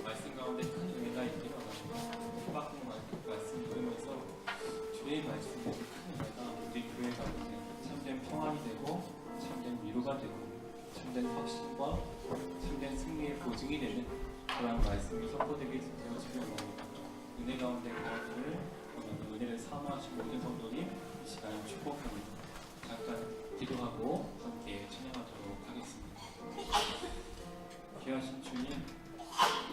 말씀 가운데 큰 은혜가 있기를 원합니다. 하박국 말씀 들으면서 주의 말씀에 큰 은혜가 우리 교회 가운데 참된 평안이 되고 참된 위로가 되고 참된 확신과 참된 승리의 보증이 되는 그러한 말씀이 선포되게 되어지길 원합니다. 은혜 가운데 거하기를 원하는 은혜를 사모하신 모든 성도님 이 시간 축복합니다. 잠깐 기도하고 함께 찬양하도록 하겠습니다. 귀하신 주님,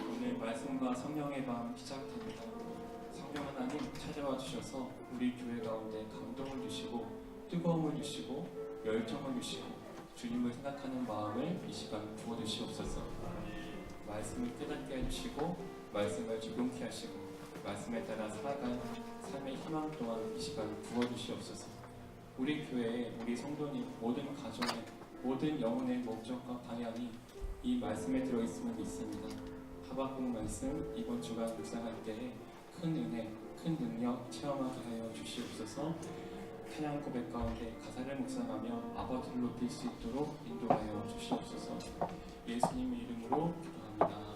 오늘 말씀과 성령의 밤 시작됩니다. 성령 하나님 찾아와 주셔서 우리 교회 가운데 감동을 주시고 뜨거움을 주시고 열정을 주시고 주님을 생각하는 마음을 이 시간 부어주시옵소서. 말씀을 깨닫게 해주시고 말씀을 적용케 하시고 말씀에 따라 살아간 삶의 희망 또한 이 시간 부어주시옵소서. 우리 교회의 우리 성도님 모든 가정의 모든 영혼의 목적과 방향이 이 말씀에 들어있음을 믿습니다. 하박국 말씀 이번 주간 묵상할 때에 큰 은혜, 큰 능력 체험하게 하여 주시옵소서. 찬양 고백 가운데 가사를 묵상하며 아버지를 높일 수 있도록 인도하여 주시옵소서. 예수님의 이름으로 기도합니다.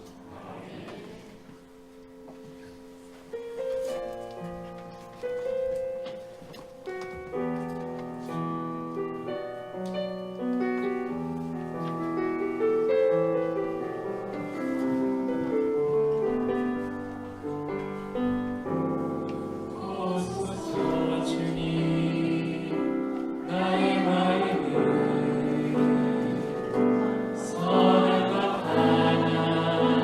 사랑과 하나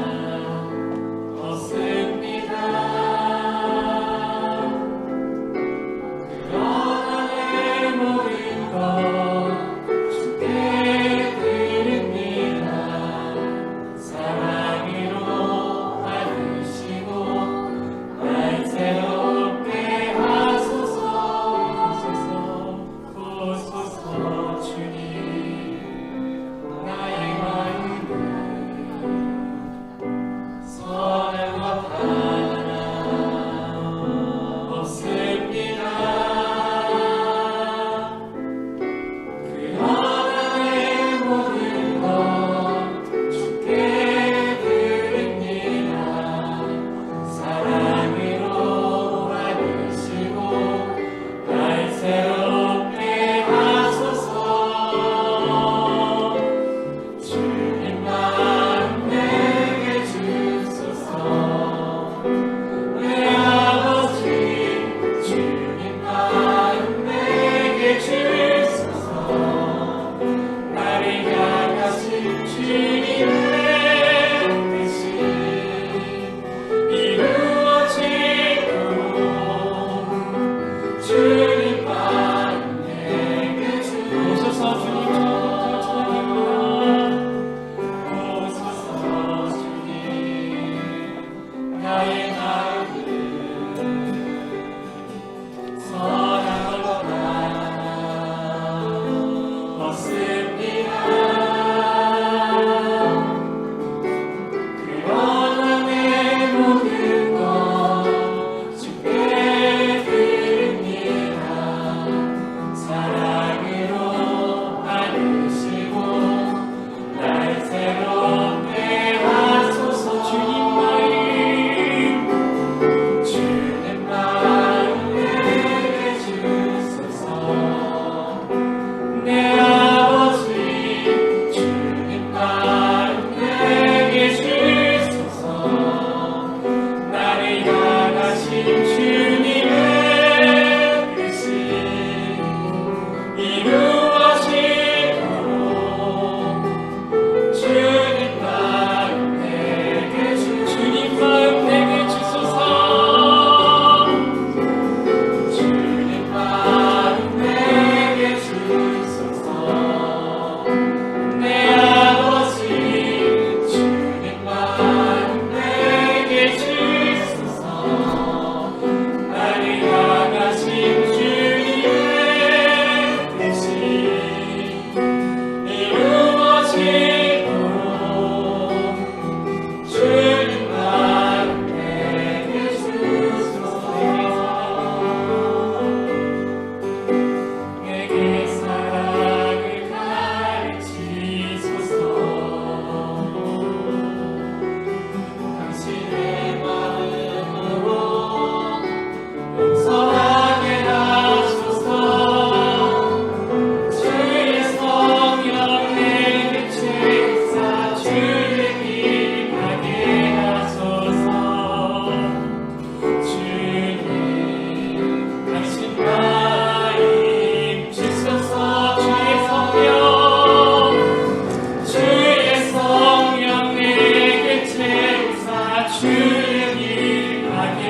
주님 가게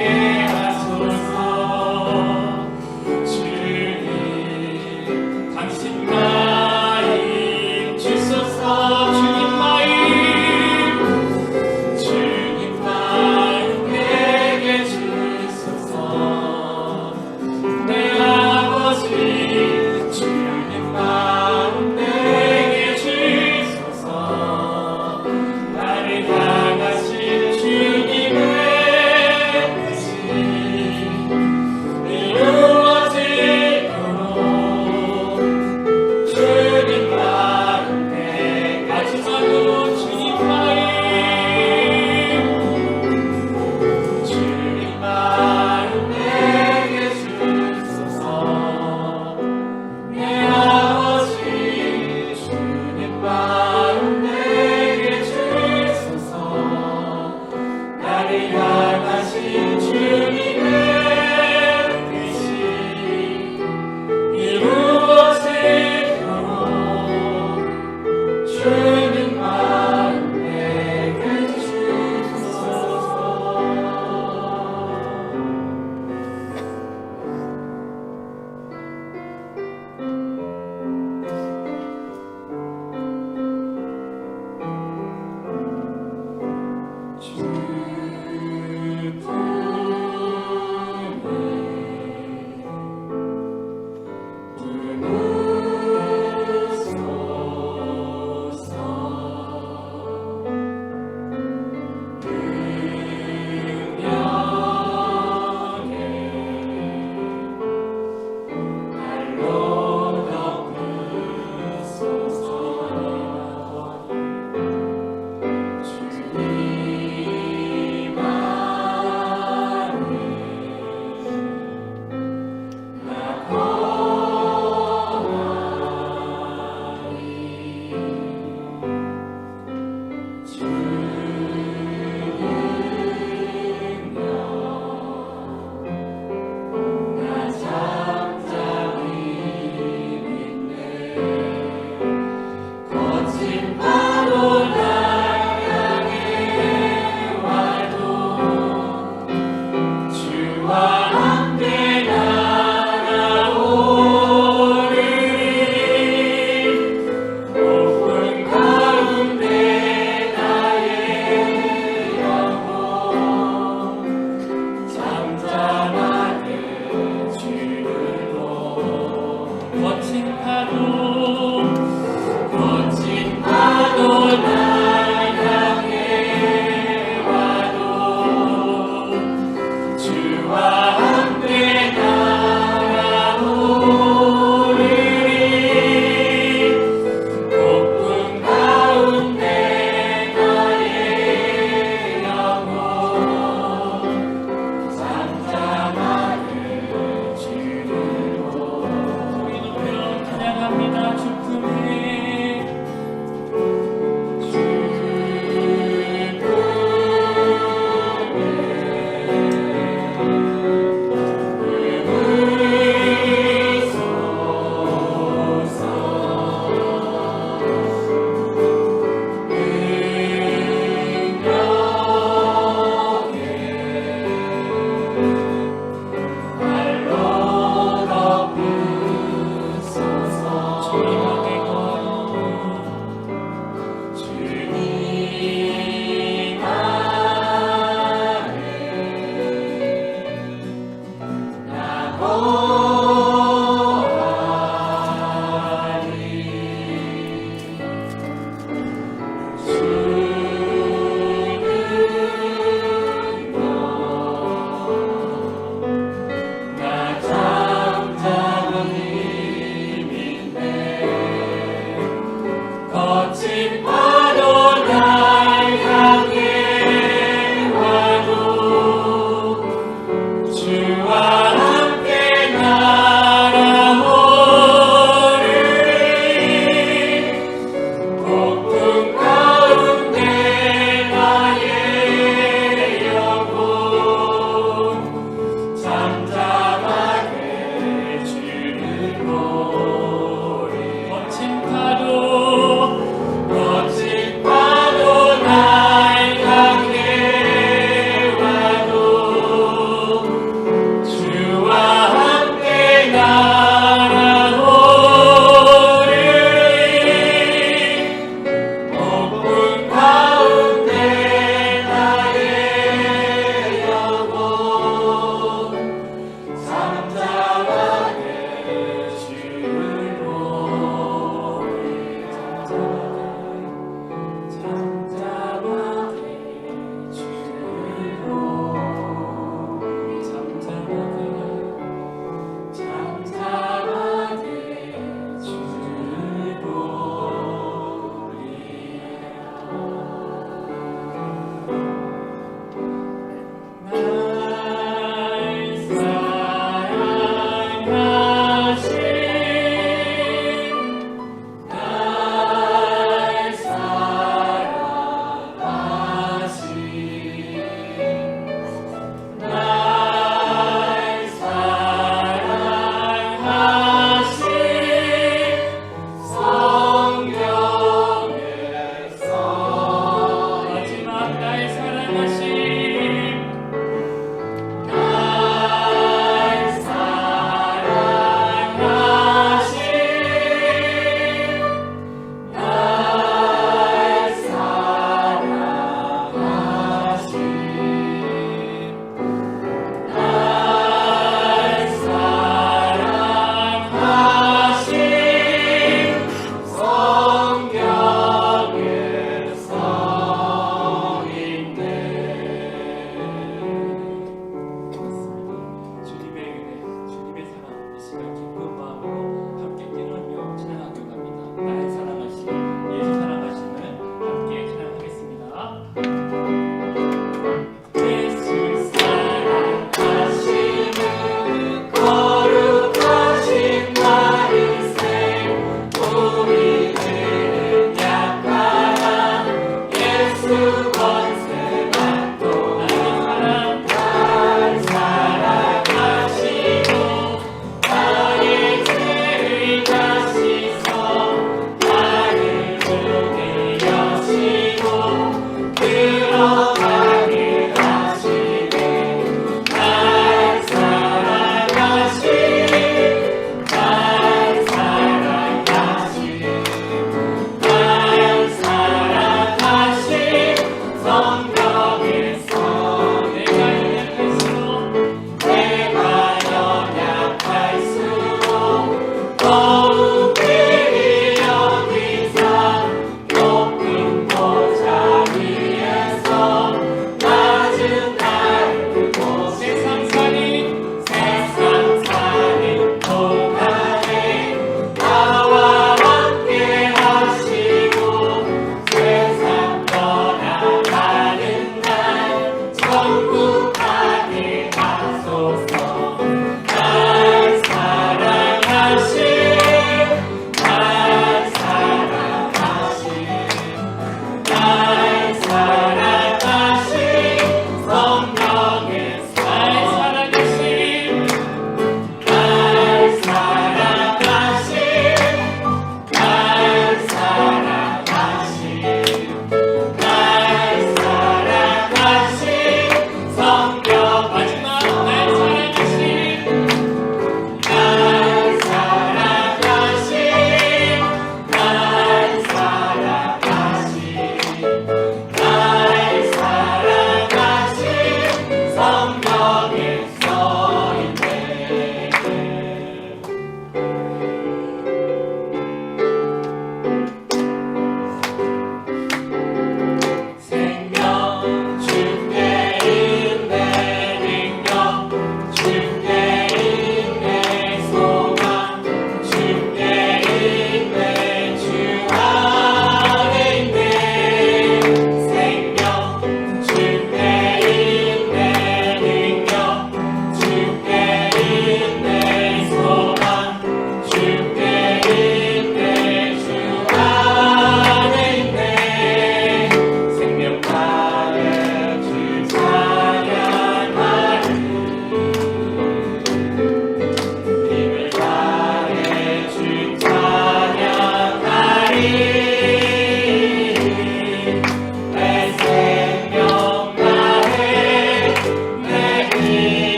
하소서. 주님 당신 마음 주소서. 주님 마음 내게 주소서. 내 아버지 주님 마음 내게 주소서. 나를 향하신 주님의 뜻이 이루어지도록 주님 마음 내게 마지막으로 주님 마음 내게 주소서. 내 아버지 주님 마음 내게 주소서. 나를 향하신 주님의 뜻이 이루어지도록 주님 마음 내게 주소서. 주님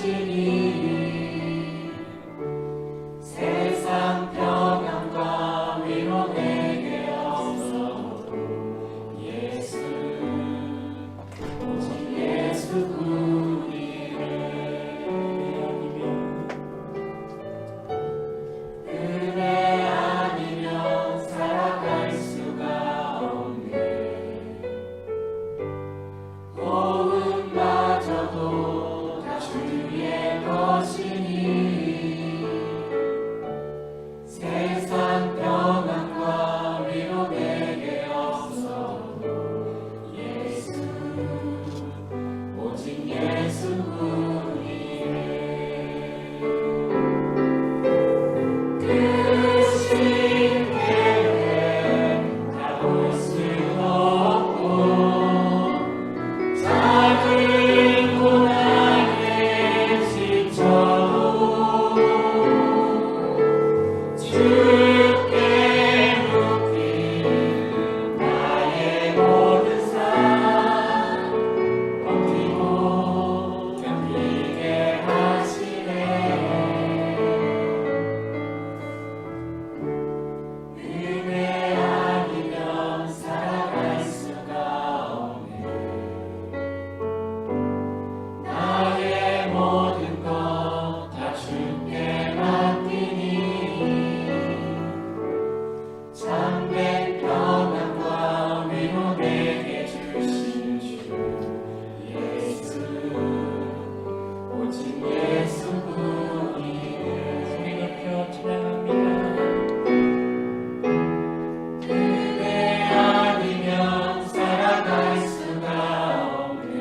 것이니 세상 평안과 위로 내게 없어도 예수 오직 예수뿐이네. 은혜 아니면 살아갈 수가 없네. 고음마저도 다 주의 것이니 세상 평안과 위로 내게 없어도 예수 오직 예수뿐이네. 크신 계획 다 볼 수 없고 작은 고난에 지쳐도 주께 묻기 나의 모든 삶 버티고 견디게 하시네. 은혜 아니면 살아갈 수가 없네. 나의 모든 것 다 주께 맡기니 참된 평안과 위로 내게 주신 주 예수 오직 예수뿐이네. 소리 높여 찬양합니다. 은혜 아니면 살아갈 수가 없네.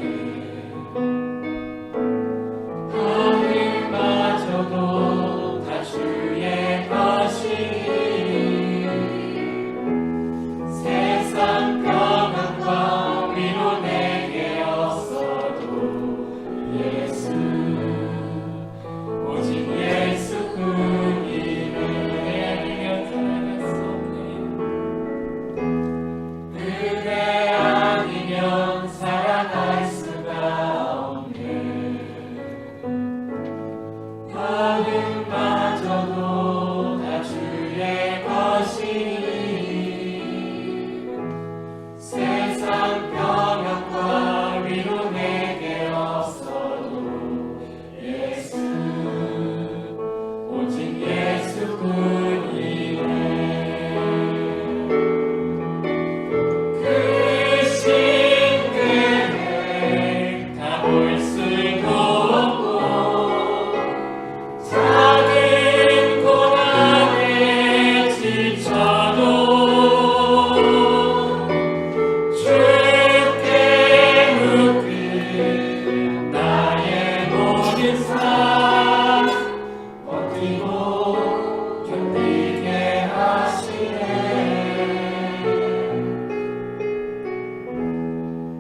하늘마저도 다 주의 것이니 세상 평안과 위로 내게 없어도 예수 오직 예수뿐이네. 은혜 아니면 살아갈 수 없네. 은혜 아니면 살아갈 수가 없네. 하늘마저도 다 주의 것이니 세상 평안과 위로 내게 없어도 예수 오직 예수뿐이네. 크신 계획 다 볼 수도 없고 작은 고난에 지쳐도 주께 묻기 나의 모든 삶 버티고 견디게 하시네.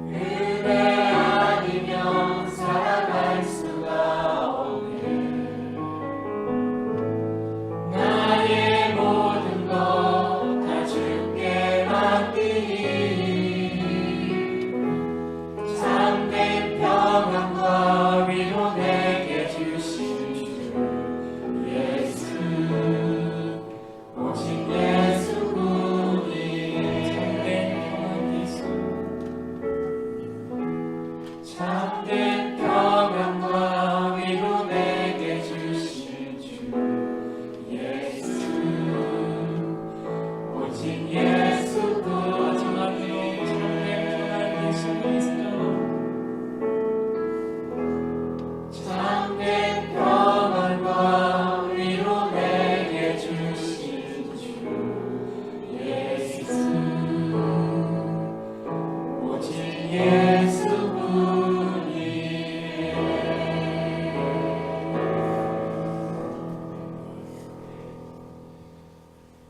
은혜 아니면 살아갈 수가 없네. 나의 모든 것 다 주께 맡기니 참된 평안과 위로 내게 주신 주 예수 오직 예수뿐이네. 참된 평안과 위로 내게 주신 주 예수 오직 예수뿐. 마지막으로 참된 평안 예수 그리스도. 참된 평안과 위로 내게 주신 주 예수 오직 예수뿐이네.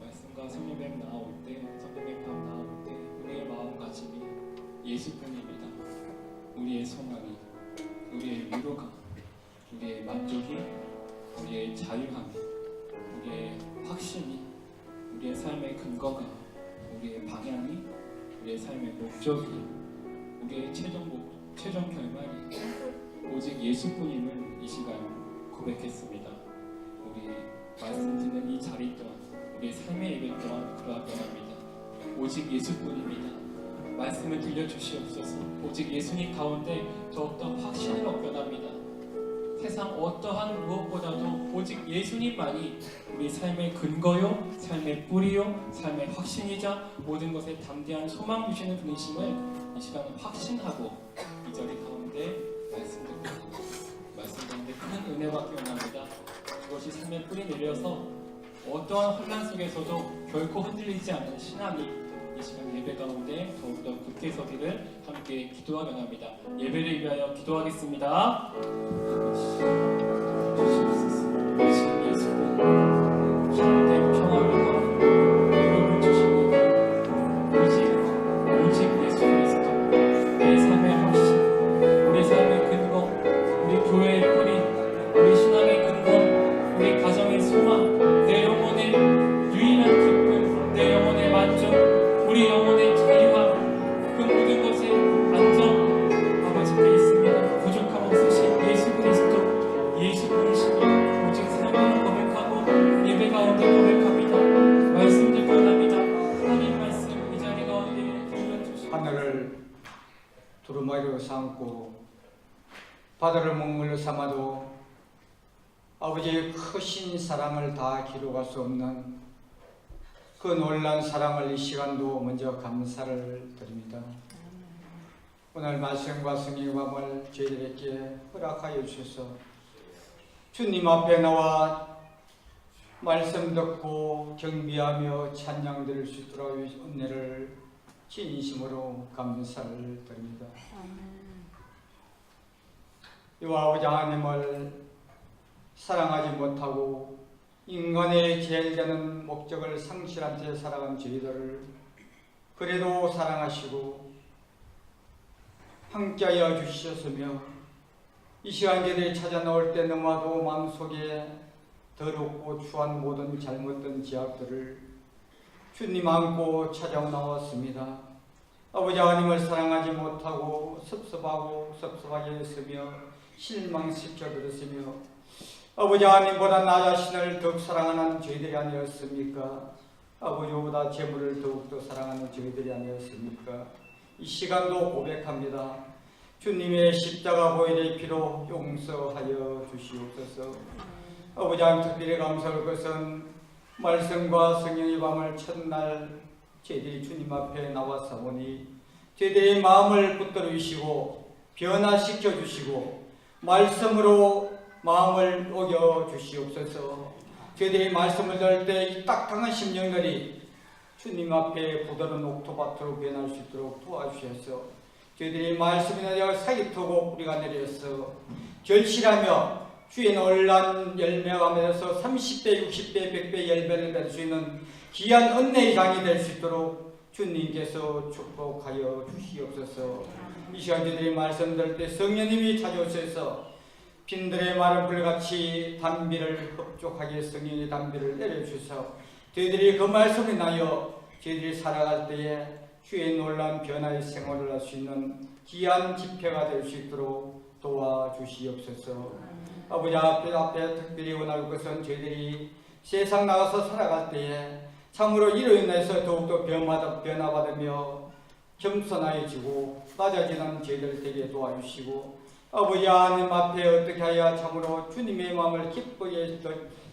말씀과 성령의 나올 때, 성령의 밤 나올 때 우리의 마음가짐이 예수뿐입니다. 우리의 소망이, 우리의 위로가, 우리의 만족이, 우리의 자유함이, 우리의 확신이, 우리의 삶의 근거가, 우리의 방향이, 우리의 삶의 목적이, 우리의 최종 결말이 오직 예수뿐임을 이 이 시간 고백했습니다. 우리 말씀 듣는 이 자리 또한, 우리 삶의 예배 또한 그러합니다. 오직 예수뿐입니다. 말씀을 들려주시옵소서. 오직 예수님 가운데 더욱더 확신을 얻게 합니다. 세상 어떠한 무엇보다도 오직 예수님만이 우리 삶의 근거요, 삶의 뿌리요, 삶의 확신이자 모든 것에 담대한 소망 주시는 분이심을 이 시간에 확신하고 이 자리 가운데 말씀 가운데 큰 은혜가 기원합니다. 그것이 삶의 뿌리 내려서 어떠한 혼란 속에서도 결코 흔들리지 않는 신앙이 이 시간 예배 가운데 더욱더 굳게 서기를 함께 기도하려 합니다. 예배를 위하여 기도하겠습니다. 주시옵소서. 이 시간 예수는 참된 평화와 위로를 주시니 오직 예수 그리스도 내 삶의 확신, 우리 삶의 근거, 우리 교회의 뿌리, 우리 신앙의 근거, 우리 가정의 소망, 내 영혼의 유일한 기쁨, 내 영혼의 만족, 우리 영혼의 자유함, 그 모든 것에 안정 아버지께 있습니다. 부족함 없으신 예수 그리스도, 예수 분이시니 오직 사랑으로 고백하고 예배 가운데 고백합니다. 말씀 듣고 합니다. 하나님 말씀 이 자리 가운데 들려주시고 하늘을 두루마리로 삼고 바다를 먹물로 삼아도 아버지의 크신 사랑을 다 기록할 수 없는 그 놀란 사랑을 이 시간도 먼저 감사를 드립니다. 오늘 말씀과 성령의 밤을 저희들에게 허락하여 주셔서 주님 앞에 나와 말씀 듣고 경비하며 찬양 드릴 수 있도록 은혜를 진심으로 감사를 드립니다. 이와 아버지 하나님을 사랑하지 못하고 인간의 제일 되는 목적을 상실한 채 살아간 저희들을 그래도 사랑하시고 함께하여 주셨으며 이 시간 저희들이 찾아 나올 때 너무나도 마음속에 더럽고 추한 모든 잘못된 죄악들을 주님 안고 찾아오 나왔습니다. 아버지 하나님을 사랑하지 못하고 섭섭하게 했으며 실망시켜 드렸으며 아버지 하나님보다 나 자신을 더욱 사랑하는 저희들이 아니었습니까? 아버지보다 재물을 더욱더 사랑하는 저희들이 아니었습니까? 이 시간도 고백합니다. 주님의 십자가 보혈의 피로 용서하여 주시옵소서. 아버지 하나님 특별히 감사할 것은 말씀과 성령의 밤을 첫날 저희들이 주님 앞에 나와서 보니 저희들의 마음을 붙들어 주시고 변화시켜 주시고 말씀으로 마음을 녹여 주시옵소서. 저희들이 말씀을 들을 때 이 딱딱한 심령들이 주님 앞에 부드러운 옥토밭으로 변할 수 있도록 도와주셔서 저희들이 말씀이나 사기토고 뿌리가 내려서 결실하며 주의 놀란 열매가 맺어서 30배, 60배, 100배 열매를 맺을 수 있는 귀한 은혜의 장이 될 수 있도록 주님께서 축복하여 주시옵소서. 이 시간 저희들이 말씀 들을 때 성령님이 찾아오셔서 빈들의 마른 불같이 담비를 흡족하게 성령의 담비를 내려주셔서 저희들이 그 말씀을 인하여 저희들이 살아갈 때에 주의 놀라운 변화의 생활을 할 수 있는 귀한 집회가 될 수 있도록 도와주시옵소서. 아버지 앞에 특별히 원할 것은 저희들이 세상 나가서 살아갈 때에 참으로 이로 인해서 더욱더 변화받으며 겸손해지고 낮아지는 저희들 되게 도와주시고 아버지 하나님 앞에 어떻게 하여 참으로 주님의 마음을 기쁘게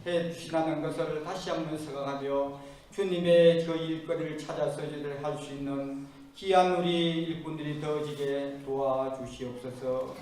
해주시라는 것을 다시 한번 생각하며 주님의 그 일거리를 찾아서 저희들 할 수 있는 귀한 우리 일꾼들이 더지게 도와주시옵소서.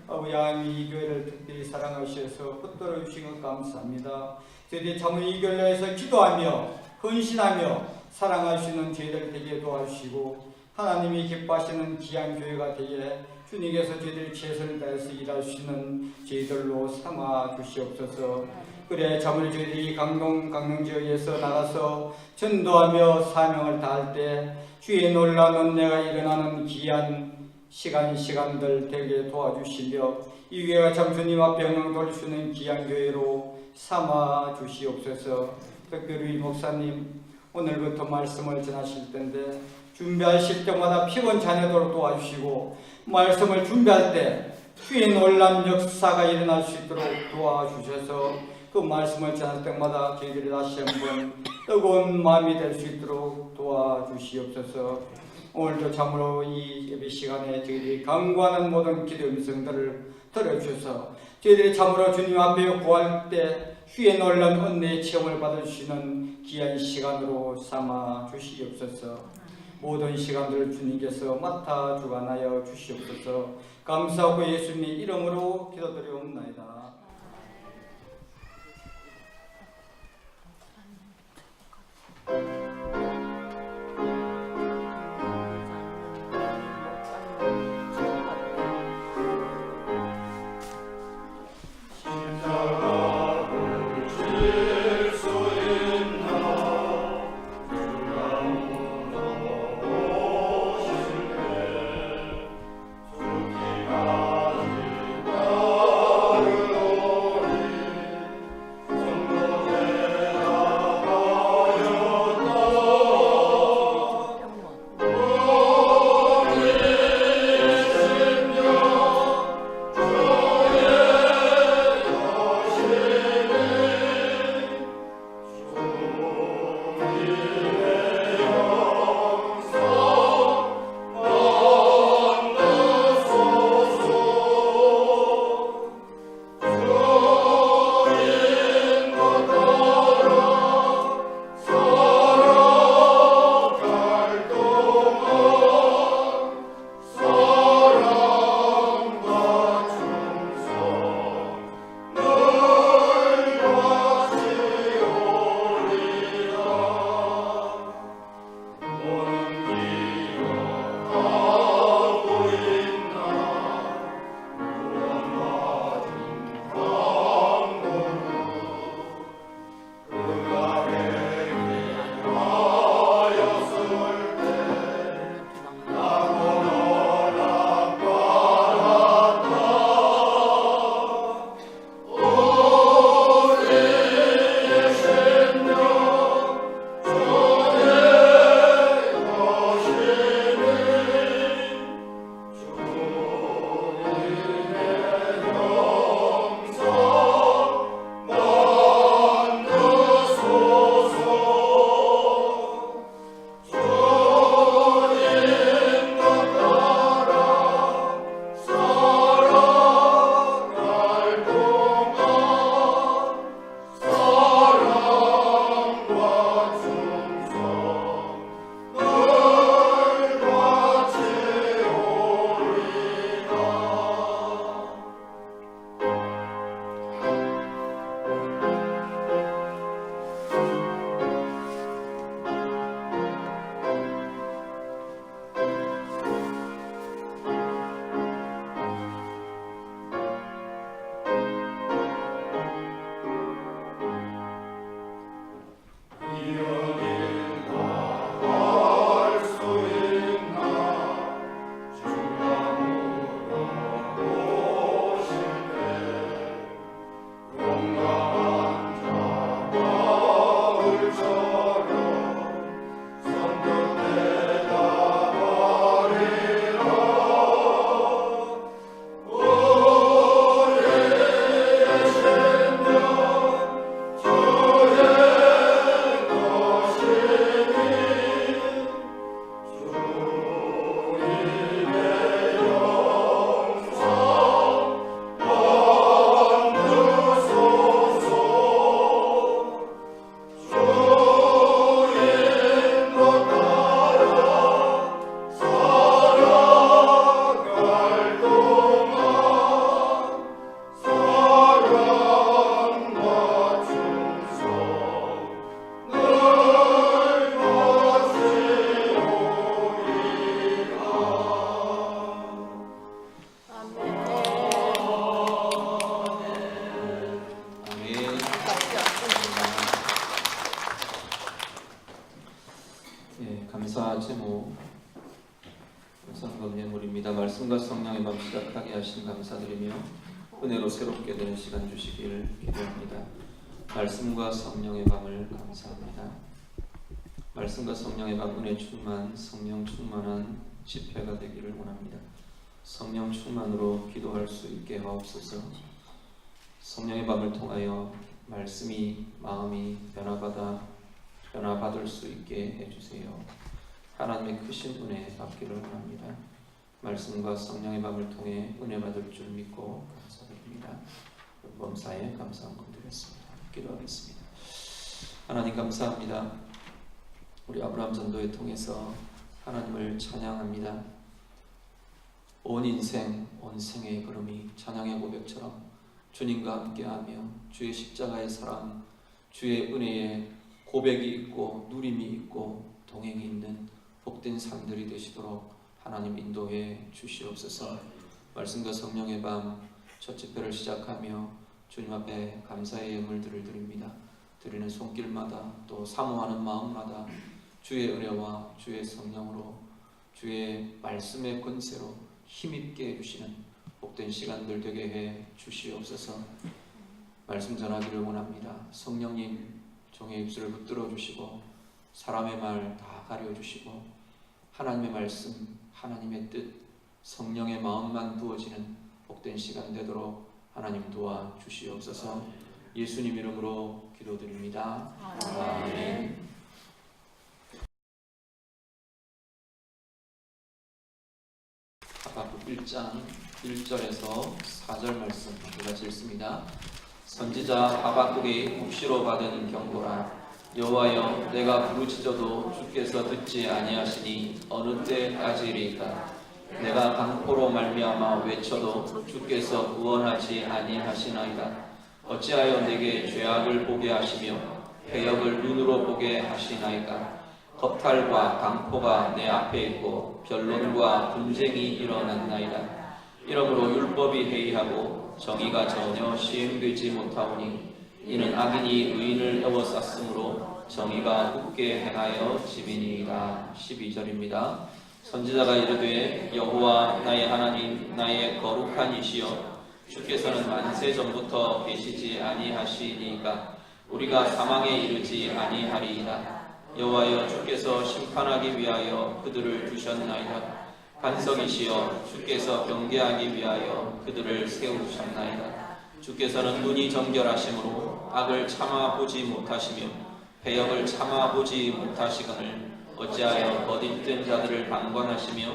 아버지 하나님 이 교회를 특별히 사랑하셔서 붙들어 주신 것 감사합니다. 저희들이 참으로 이 교회를 위해서 기도하며 헌신하며 사랑하시는 저희들 되게 도와주시고 하나님이 기뻐하시는 귀한 교회가 되게 주님께서 저희들이 최선을 다해서 일할 수 있는 저희들로 삼아 주시옵소서. 그래 참으로 저희들이 강릉지역에서 나가서 전도하며 사명을 다할 때 주의 놀라운 은혜가 일어나는 귀한 시간들 되게 도와주시며 이 교회가 참 주님 앞에 영광 돌릴 수 있는 귀한 교회로 삼아 주시옵소서. 특별히 목사님 오늘부터 말씀을 전하실 텐데 준비하실 때마다 피곤치 않도록 도와주시고 말씀을 준비할 때 주의 놀란 역사가 일어날 수 있도록 도와주셔서 그 말씀을 전할 때마다 저희들이 다시 한번 뜨거운 마음이 될 수 있도록 도와주시옵소서. 오늘도 참으로 이 예배 시간에 저희들이 간구하는 모든 기도 음성들을 들어주셔서 저희들이 참으로 주님 앞에 구할 때 주의 놀란 은혜의 체험을 받을 수 있는 귀한 시간으로 삼아 주시옵소서. 모든 시간들을 주님께서 맡아 주관하여 주시옵소서. 감사하고 예수님의 이름으로 기도드리옵나이다. 감사 제목 성금 예물입니다. 말씀과 성령의 맘 시작하게 하신 감사드리며 은혜로 새롭게 되는 시간 주시기를 기도합니다. 말씀과 성령의 밤을 감사합니다. 말씀과 성령의 밤 은혜 충만, 성령 충만한 집회가 되기를 원합니다. 성령 충만으로 기도할 수 있게 하옵소서. 성령의 밤을 통하여 말씀이 마음이 변화받을 수 있게 해주세요. 하나님의 크신 은혜 받기를 원합니다. 말씀과 성령의 밤을 통해 은혜 받을 줄 믿고 감사드립니다. 범사에 감사 드리겠습니다. 기도하겠습니다. 하나님 감사합니다. 우리 아브라함 전도회 통해서 하나님을 찬양합니다. 온 인생, 온 생의 걸음이 찬양의 고백처럼 주님과 함께하며 주의 십자가의 사랑, 주의 은혜의 고백이 있고 누림이 있고 동행이 있는 복된 삶들이 되시도록 하나님 인도해 주시옵소서. 말씀과 성령의 밤 첫 집회를 시작하며 주님 앞에 감사의 예물들을 드립니다. 드리는 손길마다 또 사모하는 마음마다 주의 은혜와 주의 성령으로 주의 말씀의 권세로 힘있게 해주시는 복된 시간들 되게 해 주시옵소서. 말씀 전하기를 원합니다. 성령님 종의 입술을 붙들어 주시고 사람의 말 다 가려 주시고 하나님의 말씀, 하나님의 뜻, 성령의 마음만 부어지는 복된 시간 되도록 하나님 도와 주시옵소서. 예수님 이름으로 기도드립니다. 아멘. 하박국 1장 1절에서 4절 말씀 같이 읽습니다. 선지자 하박국이 묵시로 받은 경고라. 여호와여, 내가 부르짖어도 주께서 듣지 아니하시니 어느 때까지리까? 내가 강포로 말미암아 외쳐도 주께서 구원하지 아니하시나이다. 어찌하여 내게 죄악을 보게 하시며 배역을 눈으로 보게 하시나이까? 겁탈과 강포가 내 앞에 있고 변론과 분쟁이 일어났나이다. 이러므로 율법이 해이하고 정의가 전혀 시행되지 못하오니 이는 악인이 의인을 에워쌌으므로 정의가 굳게 행하여 짐이니이다. 12절입니다. 선지자가 이르되 여호와 나의 하나님 나의 거룩한 이시여, 주께서는 만세 전부터 계시지 아니하시니까 우리가 사망에 이르지 아니하리이다. 여호와여, 주께서 심판하기 위하여 그들을 두셨나이다. 반석이시여, 주께서 경계하기 위하여 그들을 세우셨나이다. 주께서는 눈이 정결하심으로 악을 참아보지 못하시며 배역을 참아보지 못하시거늘 어찌하여 거짓된 자들을 방관하시며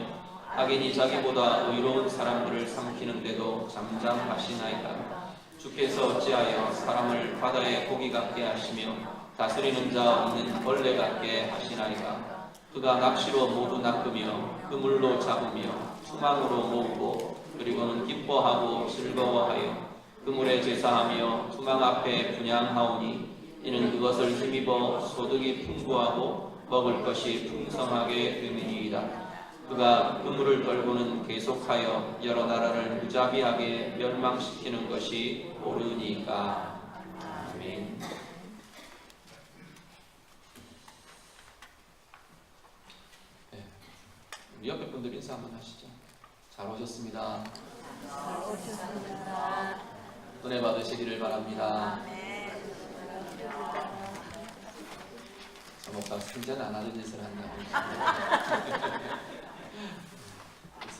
악인이 자기보다 의로운 사람들을 삼키는데도 잠잠하시나이까? 주께서 어찌하여 사람을 바다의 고기 같게 하시며 다스리는 자 없는 벌레 같게 하시나이까? 그가 낚시로 모두 낚으며 그물로 잡으며 투망으로 모으고 그리고는 기뻐하고 즐거워하여 그물에 제사하며 투망 앞에 분향하오니 이는 그것을 힘입어 소득이 풍부하고 먹을 것이 풍성하게 됨이니이다. 그가 그물을 떨고는 계속하여 여러 나라를 무자비하게 멸망시키는 것이 옳으니까. 아멘. 네. 우리 옆에 분들 인사 한번 하시죠. 잘 오셨습니다. 잘 오셨습니다. 은혜 받으시기를 바랍니다. 목사 승전 안 하는 짓을 한다고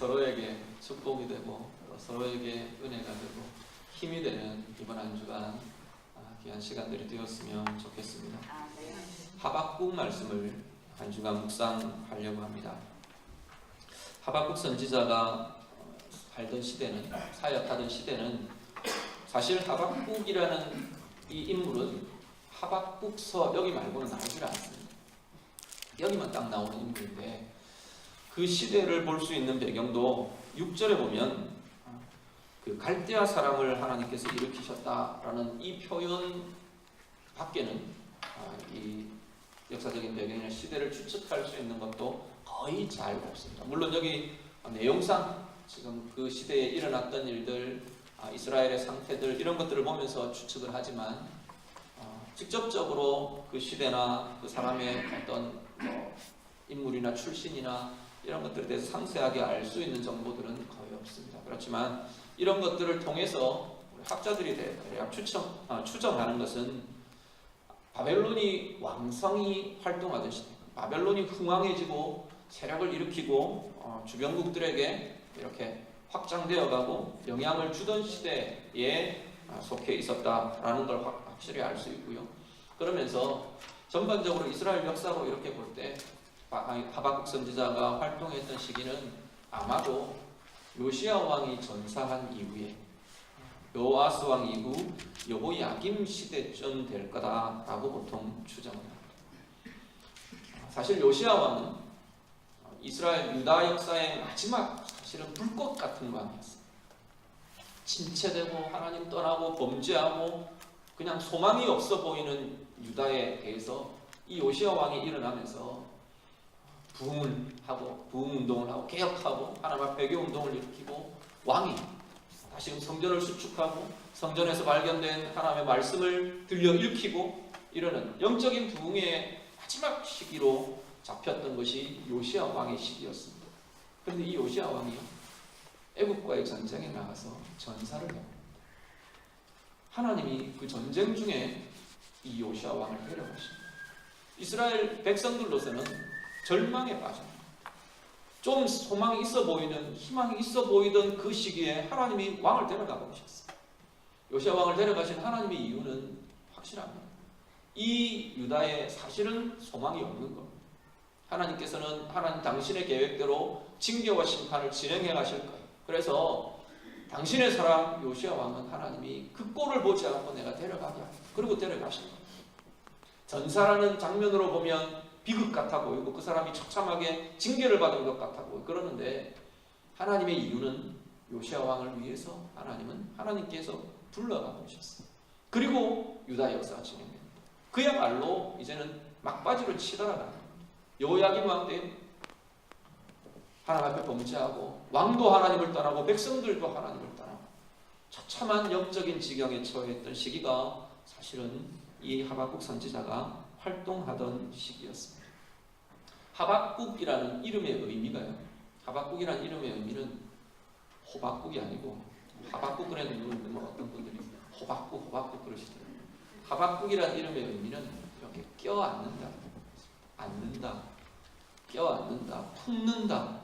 서로에게 축복이 되고 서로에게 은혜가 되고 힘이 되는 이번 한 주간 귀한 시간들이 되었으면 좋겠습니다. 하박국 말씀을 한 주간 묵상하려고 합니다. 하박국 선지자가 살던 시대는, 사역하던 시대는 사실 하박국이라는 이 인물은 하박국서 여기 말고는 나오질 않습니다. 여기만 딱 나오는 인물인데 그 시대를 볼 수 있는 배경도 6절에 보면 그 갈대아 사람을 하나님께서 일으키셨다라는 이 표현 밖에는 이 역사적인 배경이나 시대를 추측할 수 있는 것도 거의 잘 없습니다. 물론 여기 내용상 지금 그 시대에 일어났던 일들, 이스라엘의 상태들 이런 것들을 보면서 추측을 하지만 직접적으로 그 시대나 그 사람의 어떤 인물이나 출신이나 이런 것들에 대해서 상세하게 알 수 있는 정보들은 거의 없습니다. 그렇지만 이런 것들을 통해서 우리 학자들이 대략 추정하는 것은 바벨론이 왕성히 활동하던 시대, 바벨론이 흥왕해지고 세력을 일으키고 주변국들에게 이렇게 확장되어 가고 영향을 주던 시대에 속해 있었다라는 걸 확실히 알 수 있고요. 그러면서 전반적으로 이스라엘 역사로 이렇게 볼 때 하박국 선지자가 활동했던 시기는 아마도 요시야 왕이 전사한 이후에 요아스 왕 이후 여호야김 시대쯤 될 거다라고 보통 추정을 합니다. 사실 요시야 왕은 이스라엘 유다 역사의 마지막 사실은 불꽃 같은 왕이었어요. 침체되고 하나님 떠나고 범죄하고 그냥 소망이 없어 보이는 유다에 대해서 이 요시야 왕이 일어나면서 부흥을 하고 부흥운동을 하고 개혁하고 하나님 앞에 회개운동을 일으키고 왕이 다시 성전을 수축하고 성전에서 발견된 하나님의 말씀을 들려 읽히고 이러는 영적인 부흥의 마지막 시기로 잡혔던 것이 요시야 왕의 시기였습니다. 그런데 이 요시야 왕이 애국과의 전쟁에 나가서 전사를 합니다. 하나님이 그 전쟁 중에 이 요시야 왕을 데려가십니다. 이스라엘 백성들로서는 절망에 빠집니다. 좀 소망이 있어 보이는, 희망이 있어 보이던 그 시기에 하나님이 왕을 데려가고 오셨어요. 요시야 왕을 데려가신 하나님의 이유는 확실합니다. 이 유다에 사실은 소망이 없는 겁니다. 하나님께서는 하나님 당신의 계획대로 징계와 심판을 진행해 가실 거예요. 그래서 당신의 사람 요시야 왕은 하나님이 그 꼴을 보지 않고 내가 데려가게 하고 그리고 데려가신 거예요. 전사라는 장면으로 보면 비극 같아 보이고 그 사람이 처참하게 징계를 받은 것 같아 보이고 그러는데 하나님의 이유는 요시야 왕을 위해서 하나님께서 불러가 보셨어요. 그리고 유다 역사가 진행됩니다. 그야말로 이제는 막바지로 치달아가는 겁니다. 여호야김 왕 때 하나님 앞에 범죄하고 왕도 하나님을 떠나고 백성들도 하나님을 떠나고 처참한 영적인 지경에 처했던 시기가 사실은 이 하박국 선지자가 활동하던 시기였습니다. 하박국이라는 이름의 의미가요. 하박국이라는 이름의 의미는 호박국이 아니고 하박국 그랬는데 뭐 어떤 분들이 호박국 그러시더라고요. 하박국이라는 이름의 의미는 이렇게 껴안는다, 안는다, 껴안는다, 품는다.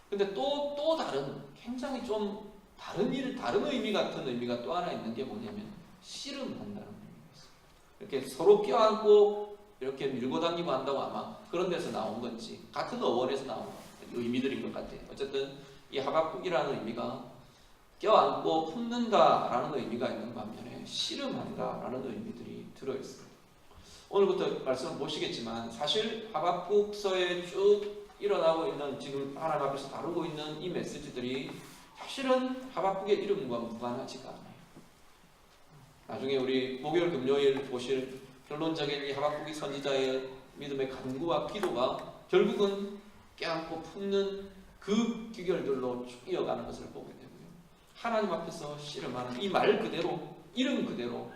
근데 또 다른 굉장히 좀 다른 의미 같은 의미가 또 하나 있는 게 뭐냐면 씨름한다는 의미였어요. 이렇게 서로 껴안고 이렇게 밀고 당기고 한다고 아마 그런 데서 나온 건지 같은 어원에서 나온 의미들인 것 같아요. 어쨌든 이 하박국이라는 의미가 껴안고 품는다라는 의미가 있는 반면에 씨름한다라는 의미들이 들어있습니다. 오늘부터 말씀을 보시겠지만 사실 하박국서에 쭉 일어나고 있는 지금 하나님 앞에서 다루고 있는 이 메시지들이 사실은 하박국의 이름과 무관하지가 않아요. 나중에 우리 목요일 금요일 보실 결론적인 이 하박국의 선지자의 믿음의 간구와 기도가 결국은 껴안고 품는 그 귀결들로 쭉 이어가는 것을 보게 되고요. 하나님 앞에서 씨름하는 이 말 그대로 이름 그대로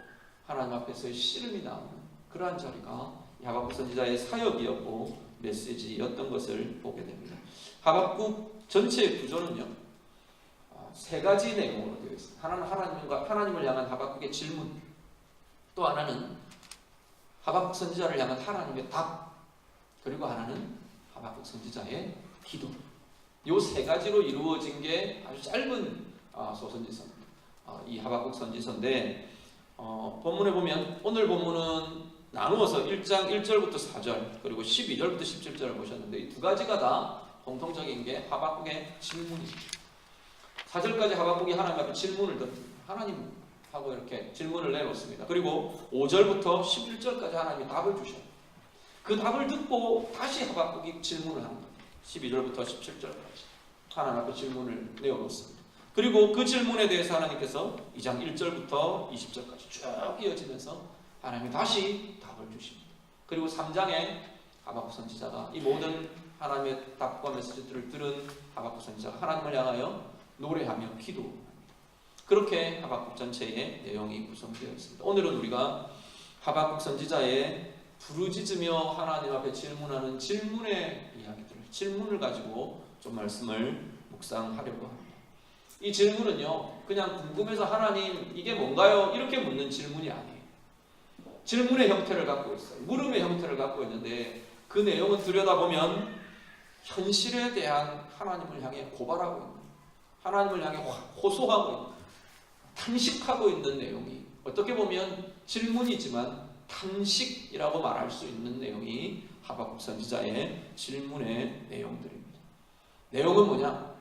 하나님 앞에서의 씨름이 나오는 그러한 자리가 하박국 선지자의 사역이었고 메시지였던 것을 보게 됩니다. 하박국 전체의 구조는요, 세 가지 내용으로 되어 있습니다. 하나는 하나님을 향한 하박국의 질문, 또 하나는 하박국 선지자를 향한 하나님의 답, 그리고 하나는 하박국 선지자의 기도. 이 세 가지로 이루어진 게 아주 짧은 소선지서입니다. 이 하박국 선지서인데 본문에 보면 오늘 본문은 나누어서 1장 1절부터 4절 그리고 12절부터 17절을 보셨는데 이 두 가지가 다 공통적인 게 하박국의 질문입니다. 4절까지 하박국이 하나님 앞에 질문을 던집니다. 하나님하고 이렇게 질문을 내놓습니다. 그리고 5절부터 11절까지 하나님이 답을 주셔요. 그 답을 듣고 다시 하박국이 질문을 합니다. 12절부터 17절까지 하나님 앞에 질문을 내어놓습니다. 그리고 그 질문에 대해서 하나님께서 2장 1절부터 20절까지 쭉 이어지면서 하나님이 다시 답을 주십니다. 그리고 3장에 하박국 선지자가 이 모든 하나님의 답과 메시지들을 들은 하박국 선지자가 하나님을 향하여 노래하며 기도합니다. 그렇게 하박국 전체의 내용이 구성되어 있습니다. 오늘은 우리가 하박국 선지자의 부르짖으며 하나님 앞에 질문하는 질문의 이야기들, 질문을 가지고 좀 말씀을 묵상하려고 합니다. 이 질문은요, 그냥 궁금해서 하나님 이게 뭔가요? 이렇게 묻는 질문이 아니에요. 질문의 형태를 갖고 있어요. 물음의 형태를 갖고 있는데 그 내용을 들여다보면 현실에 대한 하나님을 향해 고발하고 있는 하나님을 향해 호소하고 있는, 탄식하고 있는 내용이, 어떻게 보면 질문이지만 탄식이라고 말할 수 있는 내용이 하박국 선지자의 질문의 내용들입니다. 내용은 뭐냐?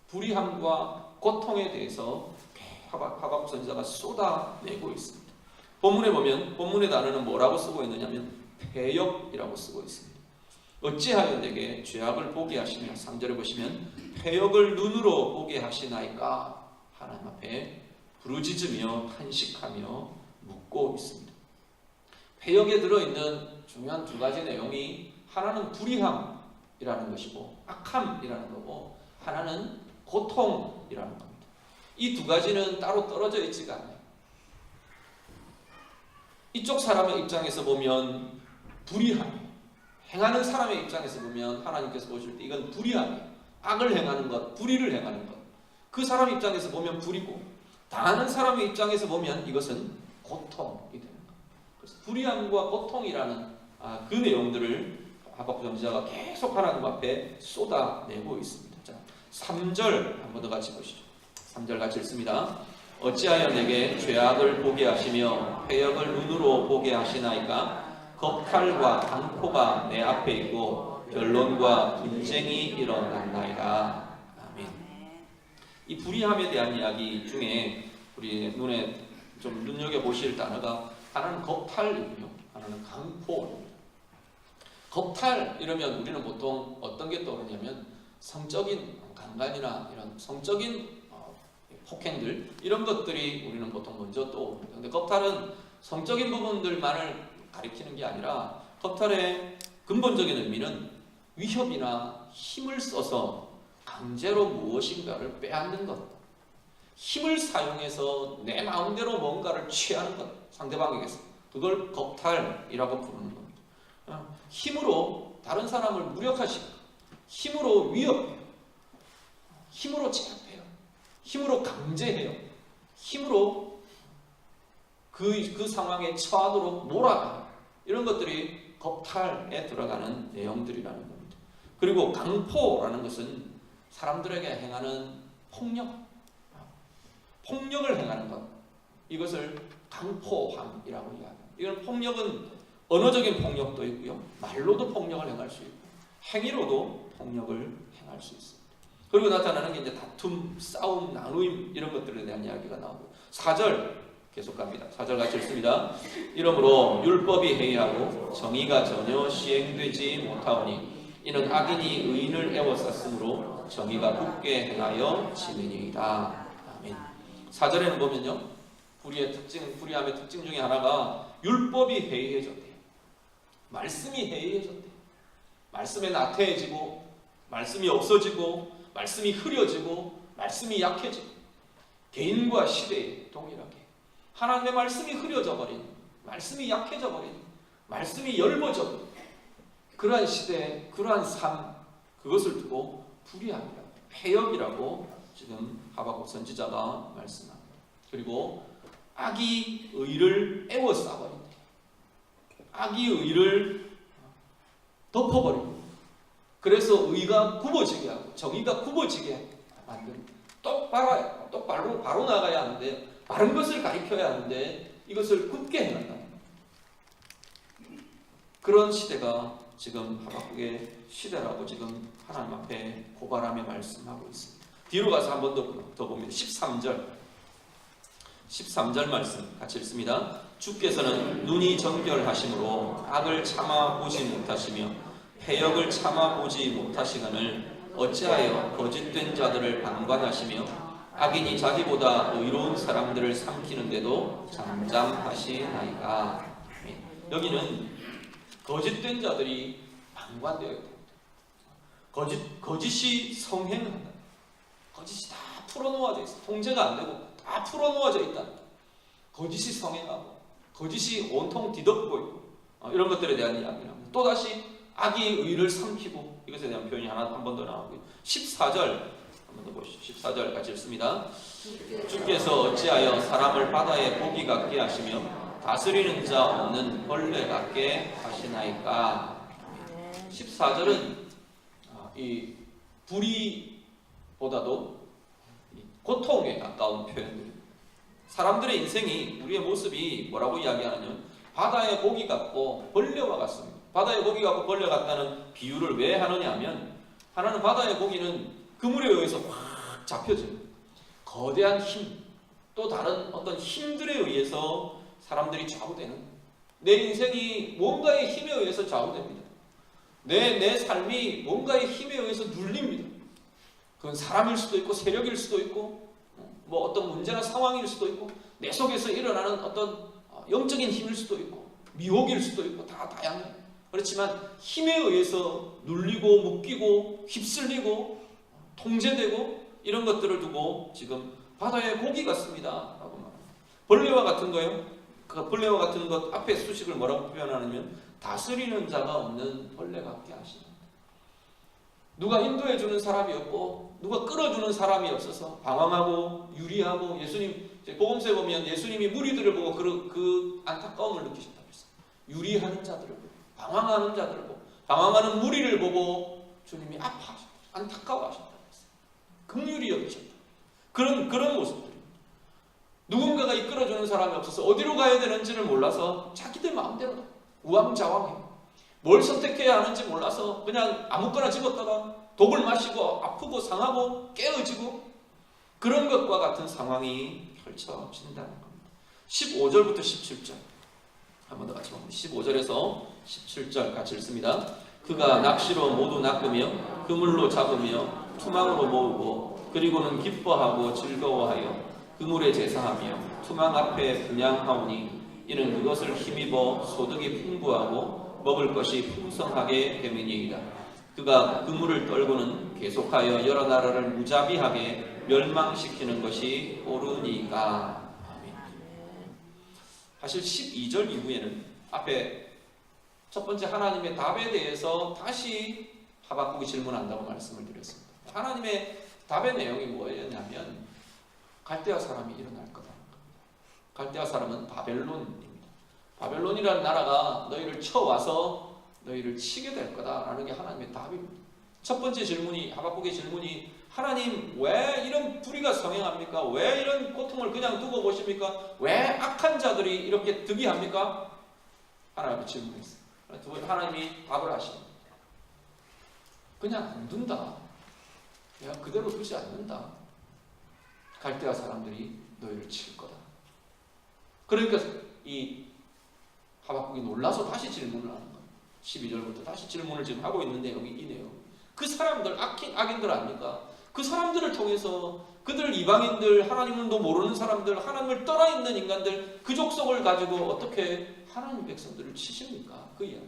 불의함과 고통에 대해서 하박국 선지자가 쏟아내고 있습니다. 본문에 보면 본문의 단어는 뭐라고 쓰고 있느냐면 패역이라고 쓰고 있습니다. 어찌하여 내게 죄악을 보게 하시며, 3절에 보시면 패역을 눈으로 보게 하시나이까 하나님 앞에 부르짖으며 탄식하며 묻고 있습니다. 패역에 들어있는 중요한 두 가지 내용이, 하나는 불의함이라는 것이고 악함이라는 거고, 하나는 고통이라는 겁니다. 이 두 가지는 따로 떨어져 있지가 않아요. 이쪽 사람의 입장에서 보면 불의함, 행하는 사람의 입장에서 보면 하나님께서 보실 때 이건 불의함이에요. 악을 행하는 것, 불의를 행하는 것. 그 사람 입장에서 보면 불이고, 당하는 사람의 입장에서 보면 이것은 고통이 되는 것. 그래서 불의함과 고통이라는 그 내용들을 하박국 선지자가 계속 하나님 앞에 쏟아내고 있습니다. 자, 3절 한 번 더 같이 보시죠. 3절 같이 읽습니다. 어찌하여 내게 죄악을 보게 하시며 패역을 눈으로 보게 하시나이까? 겁탈과 강포가 내 앞에 있고 변론과 분쟁이 일어난나이다. 아멘. 이 불의함에 대한 이야기 중에 우리 눈에 좀 눈여겨보실 단어가, 하나는 겁탈이고요, 하나는 강포입니다. 겁탈 이러면 우리는 보통 어떤 게 떠오르냐면 성적인 강간이나 이런 성적인 폭행들, 이런 것들이 우리는 보통 먼저 떠오릅니다. 근데 겁탈은 성적인 부분들만을 가리키는 게 아니라, 겁탈의 근본적인 의미는 위협이나 힘을 써서 강제로 무엇인가를 빼앗는 것, 힘을 사용해서 내 마음대로 뭔가를 취하는 것, 상대방에게서. 그걸 겁탈이라고 부르는 겁니다. 힘으로 다른 사람을 무력화시키고, 힘으로 위협해요, 힘으로 제압해요, 힘으로 강제해요, 힘으로 그 상황에 처하도록 몰아가요. 이런 것들이 겁탈에 들어가는 내용들이라는 겁니다. 그리고 강포라는 것은 사람들에게 행하는 폭력을 행하는 것, 이것을 강포함이라고 이야기합니다. 이건 폭력은 언어적인 폭력도 있고요, 말로도 폭력을 행할 수 있고 행위로도 폭력을 행할 수 있습니다. 그리고 나타나는 게 이제 다툼, 싸움, 나누임, 이런 것들에 대한 이야기가 나오고, 4절 계속 갑니다. 4절 같이 읽습니다. 이러므로 율법이 해이하고 정의가 전혀 시행되지 못하오니 이는 악인이 의인을 애워쌌으므로 정의가 굳게 행하여 지느니이다. 아멘. 4절에는 보면요, 불의함의 특징 중에 하나가 율법이 해이해졌대요. 말씀이 해이해졌대요. 말씀에 나태해지고, 말씀이 없어지고, 말씀이 흐려지고, 말씀이 약해지고, 개인과 시대에 동일하게 하나님의 말씀이 흐려져 버린, 말씀이 약해져 버린, 말씀이 엷어져 버린 그러한 시대, 그러한 삶, 그것을 두고 불의함이라고, 패역이라고 지금 하박국 선지자가 말씀합니다. 그리고 악이 의를 애워싸버린다. 악이 의를 덮어버립니다. 그래서 의가 굽어지게 하고 정의가 굽어지게 만듭니다. 똑바로 바로 나가야 하는데, 바른 것을 가리켜야 하는데 이것을 굽게 해간다. 그런 시대가 지금 하박국의 시대라고 지금 하나님 앞에 고발하며 말씀하고 있습니다. 뒤로 가서 한 번 더 봅니다. 13절 말씀 같이 읽습니다. 주께서는 눈이 정결하심으로 악을 참아보지 못하시며 패역을 참아보지 못하시거늘 어찌하여 거짓된 자들을 방관하시며 악인이 자기보다 의로운 사람들을 삼키는데도 잠잠하시나이까. 여기는 거짓된 자들이 방관되어 있다. 거짓이 성행한다. 거짓이 다 풀어놓아져 있어. 통제가 안 되고 다 풀어놓아져 있다. 거짓이 성행하고 거짓이 온통 뒤덮고 있고 이런 것들에 대한 이야기를 합니다. 또다시 악이 의를 삼키고, 이것에 대한 표현이 한 번 더 나오고요. 14절 한 번 더 보시죠. 14절 같이 읽습니다. 주께서 어찌하여 사람을 바다에 고기 같게 하시며 다스리는 자 없는 벌레 같게 하시나이까. 14절은 이 보다도 고통에 가까운 표현들입니다. 사람들의 인생이, 우리의 모습이 뭐라고 이야기하느냐, 바다의 고기 같고 벌레와 같습니다. 바다의 고기 같고 벌레 같다는 비유를 왜 하느냐 하면, 하나는 바다의 고기는 그물에 의해서 확 잡혀집니다. 거대한 힘, 또 다른 어떤 힘들에 의해서 사람들이 좌우되는, 내 인생이 뭔가의 힘에 의해서 좌우됩니다. 내 삶이 뭔가의 힘에 의해서 눌립니다. 그건 사람일 수도 있고 세력일 수도 있고 뭐 어떤 문제나 상황일 수도 있고 내 속에서 일어나는 어떤 영적인 힘일 수도 있고 미혹일 수도 있고 다 다양해요. 그렇지만 힘에 의해서 눌리고 묶이고 휩쓸리고 통제되고 이런 것들을 두고 지금 바다의 고기 같습니다 라고 말합니다. 벌레와 같은 거요. 그 벌레와 같은 것 앞에 수식을 뭐라고 표현하냐면 다스리는 자가 없는 벌레 같게 하시는, 누가 인도해 주는 사람이 없고 누가 끌어주는 사람이 없어서 방황하고 유리하고, 예수님 복음서에 보면 예수님이 무리들을 보고 그 안타까움을 느끼셨다고 했어요. 유리하는 자들을 보고, 방황하는 자들을 보고, 방황하는 무리를 보고 주님이 아파하셨다, 안타까워하셨다고 했어요. 긍휼히 여기셨다. 그런 모습들입니다. 누군가가 이끌어주는 사람이 없어서 어디로 가야 되는지를 몰라서 자기들 마음대로 우왕좌왕해요. 뭘 선택해야 하는지 몰라서 그냥 아무거나 집었다가 독을 마시고 아프고 상하고 깨어지고, 그런 것과 같은 상황이 펼쳐진다는 겁니다. 15절부터 17절 한 번 더 같이 봅니다. 15절에서 17절 같이 읽습니다. 그가 낚시로 모두 낚으며 그물로 잡으며 투망으로 모으고 그리고는 기뻐하고 즐거워하여 그물에 제사하며 투망 앞에 분양하오니 이는 그것을 힘입어 소득이 풍부하고 먹을 것이 풍성하게 됨이니이다. 그가 그물을 떨고는 계속하여 여러 나라를 무자비하게 멸망시키는 것이 옳으니까. 아멘. 사실 12절 이후에는 앞에 첫 번째 하나님의 답에 대해서 다시 하박국이 질문한다고 말씀을 드렸습니다. 하나님의 답의 내용이 뭐였냐면 갈대아 사람이 일어날 거다. 갈대아 사람은 바벨론입니다. 바벨론이라는 나라가 너희를 쳐와서 너희를 치게 될 거다라는 게 하나님의 답입니다. 첫 번째 질문이, 하박국의 질문이, 하나님 왜 이런 불의가 성행합니까? 왜 이런 고통을 그냥 두고 보십니까? 왜 악한 자들이 이렇게 득이합니까? 하나님이 질문했어요. 하나님이 답을 하십니다. 그냥 안 둔다. 내가 그대로 두지 않는다. 갈대아 사람들이 너희를 칠 거다. 그러니까 이 하박국이 놀라서 다시 질문을 하는 거예요. 12절부터 다시 질문을 지금 하고 있는 내용이 이 내용. 그 사람들 악인들 아닙니까? 그 사람들을 통해서 그들 이방인들, 하나님도 모르는 사람들, 하나님을 떠나 있는 인간들, 그 족속을 가지고 어떻게 하나님 백성들을 치십니까? 그 이야기.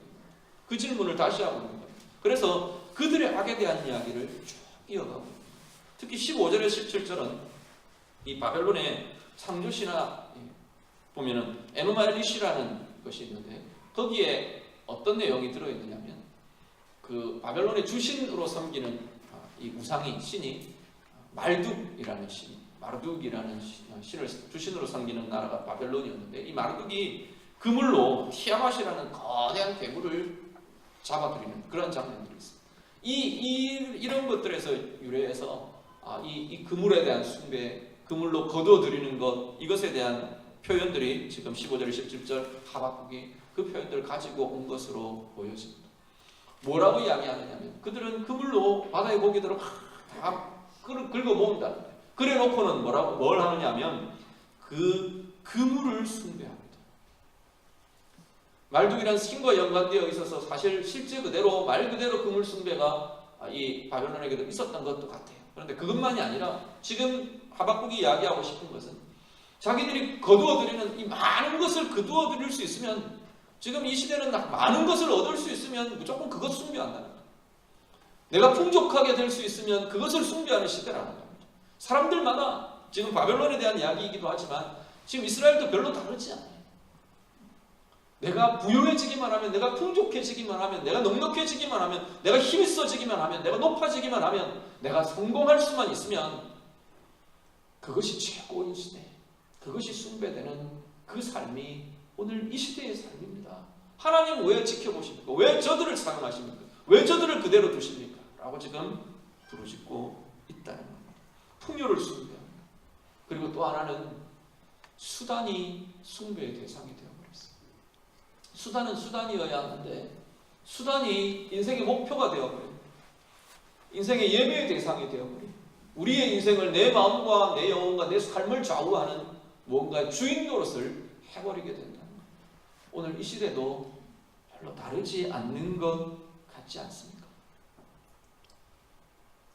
그 질문을 다시 하고 있는 거예요. 그래서 그들의 악에 대한 이야기를 쭉 이어가고, 특히 15절에 17절은 이 바벨론의 창조신화 보면은 에누마엘리시라는 것이 있는데, 거기에 어떤 내용이 들어있느냐면 그 바벨론의 주신으로 섬기는 이 우상이, 신이 말둑이라는 신, 마르둑이라는 신을 주신으로 섬기는 나라가 바벨론이었는데, 이 마르둑이 그물로 티아맛이라는 거대한 괴물을 잡아들이는 그런 장면들이 있습니다. 이런 것들에서 유래해서 이 그물에 대한 숭배, 그물로 거두어들이는 것, 이것에 대한 표현들이 지금 15절, 17절 하박국이 그 표현들을 가지고 온 것으로 보여집니다. 뭐라고 이야기하느냐면 그들은 그물로 바다의 고기들을 다 긁어 모은다. 그래 놓고는 뭘 하느냐면 그 그물을 숭배합니다. 말둑이라는 신과 연관되어 있어서 사실 실제 그대로 말 그대로 그물 숭배가 이 바벨론에게도 있었던 것도 같아요. 그런데 그것만이 아니라 지금 하박국이 이야기하고 싶은 것은 자기들이 거두어들이는 이 많은 것을 거두어들일 수 있으면, 지금 이 시대는 많은 것을 얻을 수 있으면 무조건 그것 숭배한다는 거예요. 내가 풍족하게 될 수 있으면 그것을 숭배하는 시대라는 겁니다. 사람들마다 지금 바벨론에 대한 이야기이기도 하지만 지금 이스라엘도 별로 다르지 않아요. 내가 부유해지기만 하면, 내가 풍족해지기만 하면, 내가 넉넉해지기만 하면, 내가 힘있어지기만 하면, 내가 높아지기만 하면, 내가 성공할 수만 있으면 그것이 최고인 시대, 그것이 숭배되는 그 삶이 오늘 이 시대의 삶입니다. 하나님 왜 지켜보십니까? 왜 저들을 사랑하십니까? 왜 저들을 그대로 두십니까? 라고 지금 부르짖고 있다는 겁니다. 풍요를 숭배합니다. 그리고 또 하나는 수단이 숭배의 대상이 되어버렸어요. 수단은 수단이어야 하는데 수단이 인생의 목표가 되어버려요. 인생의 예배의 대상이 되어버려요. 우리의 인생을 내 마음과 내 영혼과 내 삶을 좌우하는 뭔가 주인 노릇을 해버리게 된다는 거예요. 오늘 이 시대도 별로 다르지 않는 것 같지 않습니까?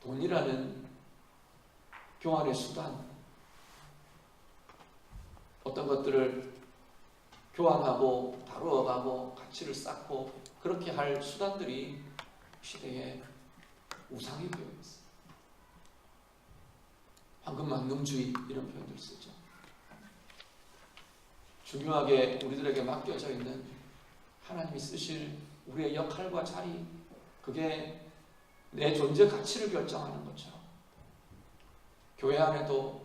돈이라는 교환의 수단, 어떤 것들을 교환하고 다루어가고 가치를 쌓고 그렇게 할 수단들이 시대에 우상이 되어 있어요. 황금망령주의 이런 표현들 쓰죠. 중요하게 우리들에게 맡겨져 있는 하나님이 쓰실 우리의 역할과 자리, 그게 내 존재 가치를 결정하는 것처럼 교회 안에도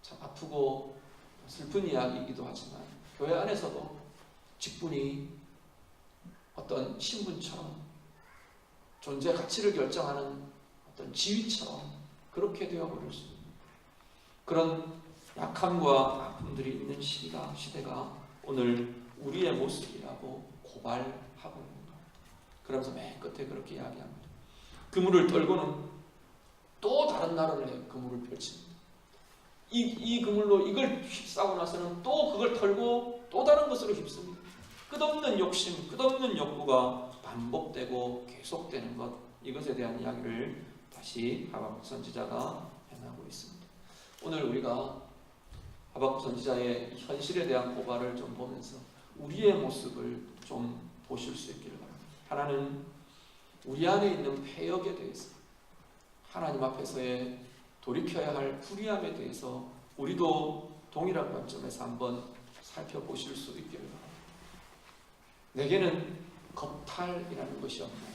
참 아프고 슬픈 이야기이기도 하지만 교회 안에서도 직분이 어떤 신분처럼 존재 가치를 결정하는 어떤 지위처럼 그렇게 되어버릴 수 있는 그런 약함과 아픔들이 있는 시대가 오늘 우리의 모습이라고 고발하고 있는 거예요. 그러면서 맨 끝에 그렇게 이야기합니다. 그물을 떨고는 또 다른 나라를 내 그물을 펼칩니다. 이 그물로 이걸 휩싸고 나서는 또 그걸 털고 또 다른 것으로 휩습니다. 끝없는 욕심, 끝없는 욕구가 반복되고 계속되는 것, 이것에 대한 이야기를 다시 하박국 선지자가 해나가고 있습니다. 오늘 우리가 하박국 선지자의 현실에 대한 고발을 좀 보면서 우리의 모습을 좀 보실 수 있기를 바랍니다. 하나는 우리 안에 있는 패역에 대해서, 하나님 앞에서의 돌이켜야 할 불의함에 대해서 우리도 동일한 관점에서 한번 살펴보실 수 있기를 바랍니다. 내게는 겁탈이라는 것이 없나요?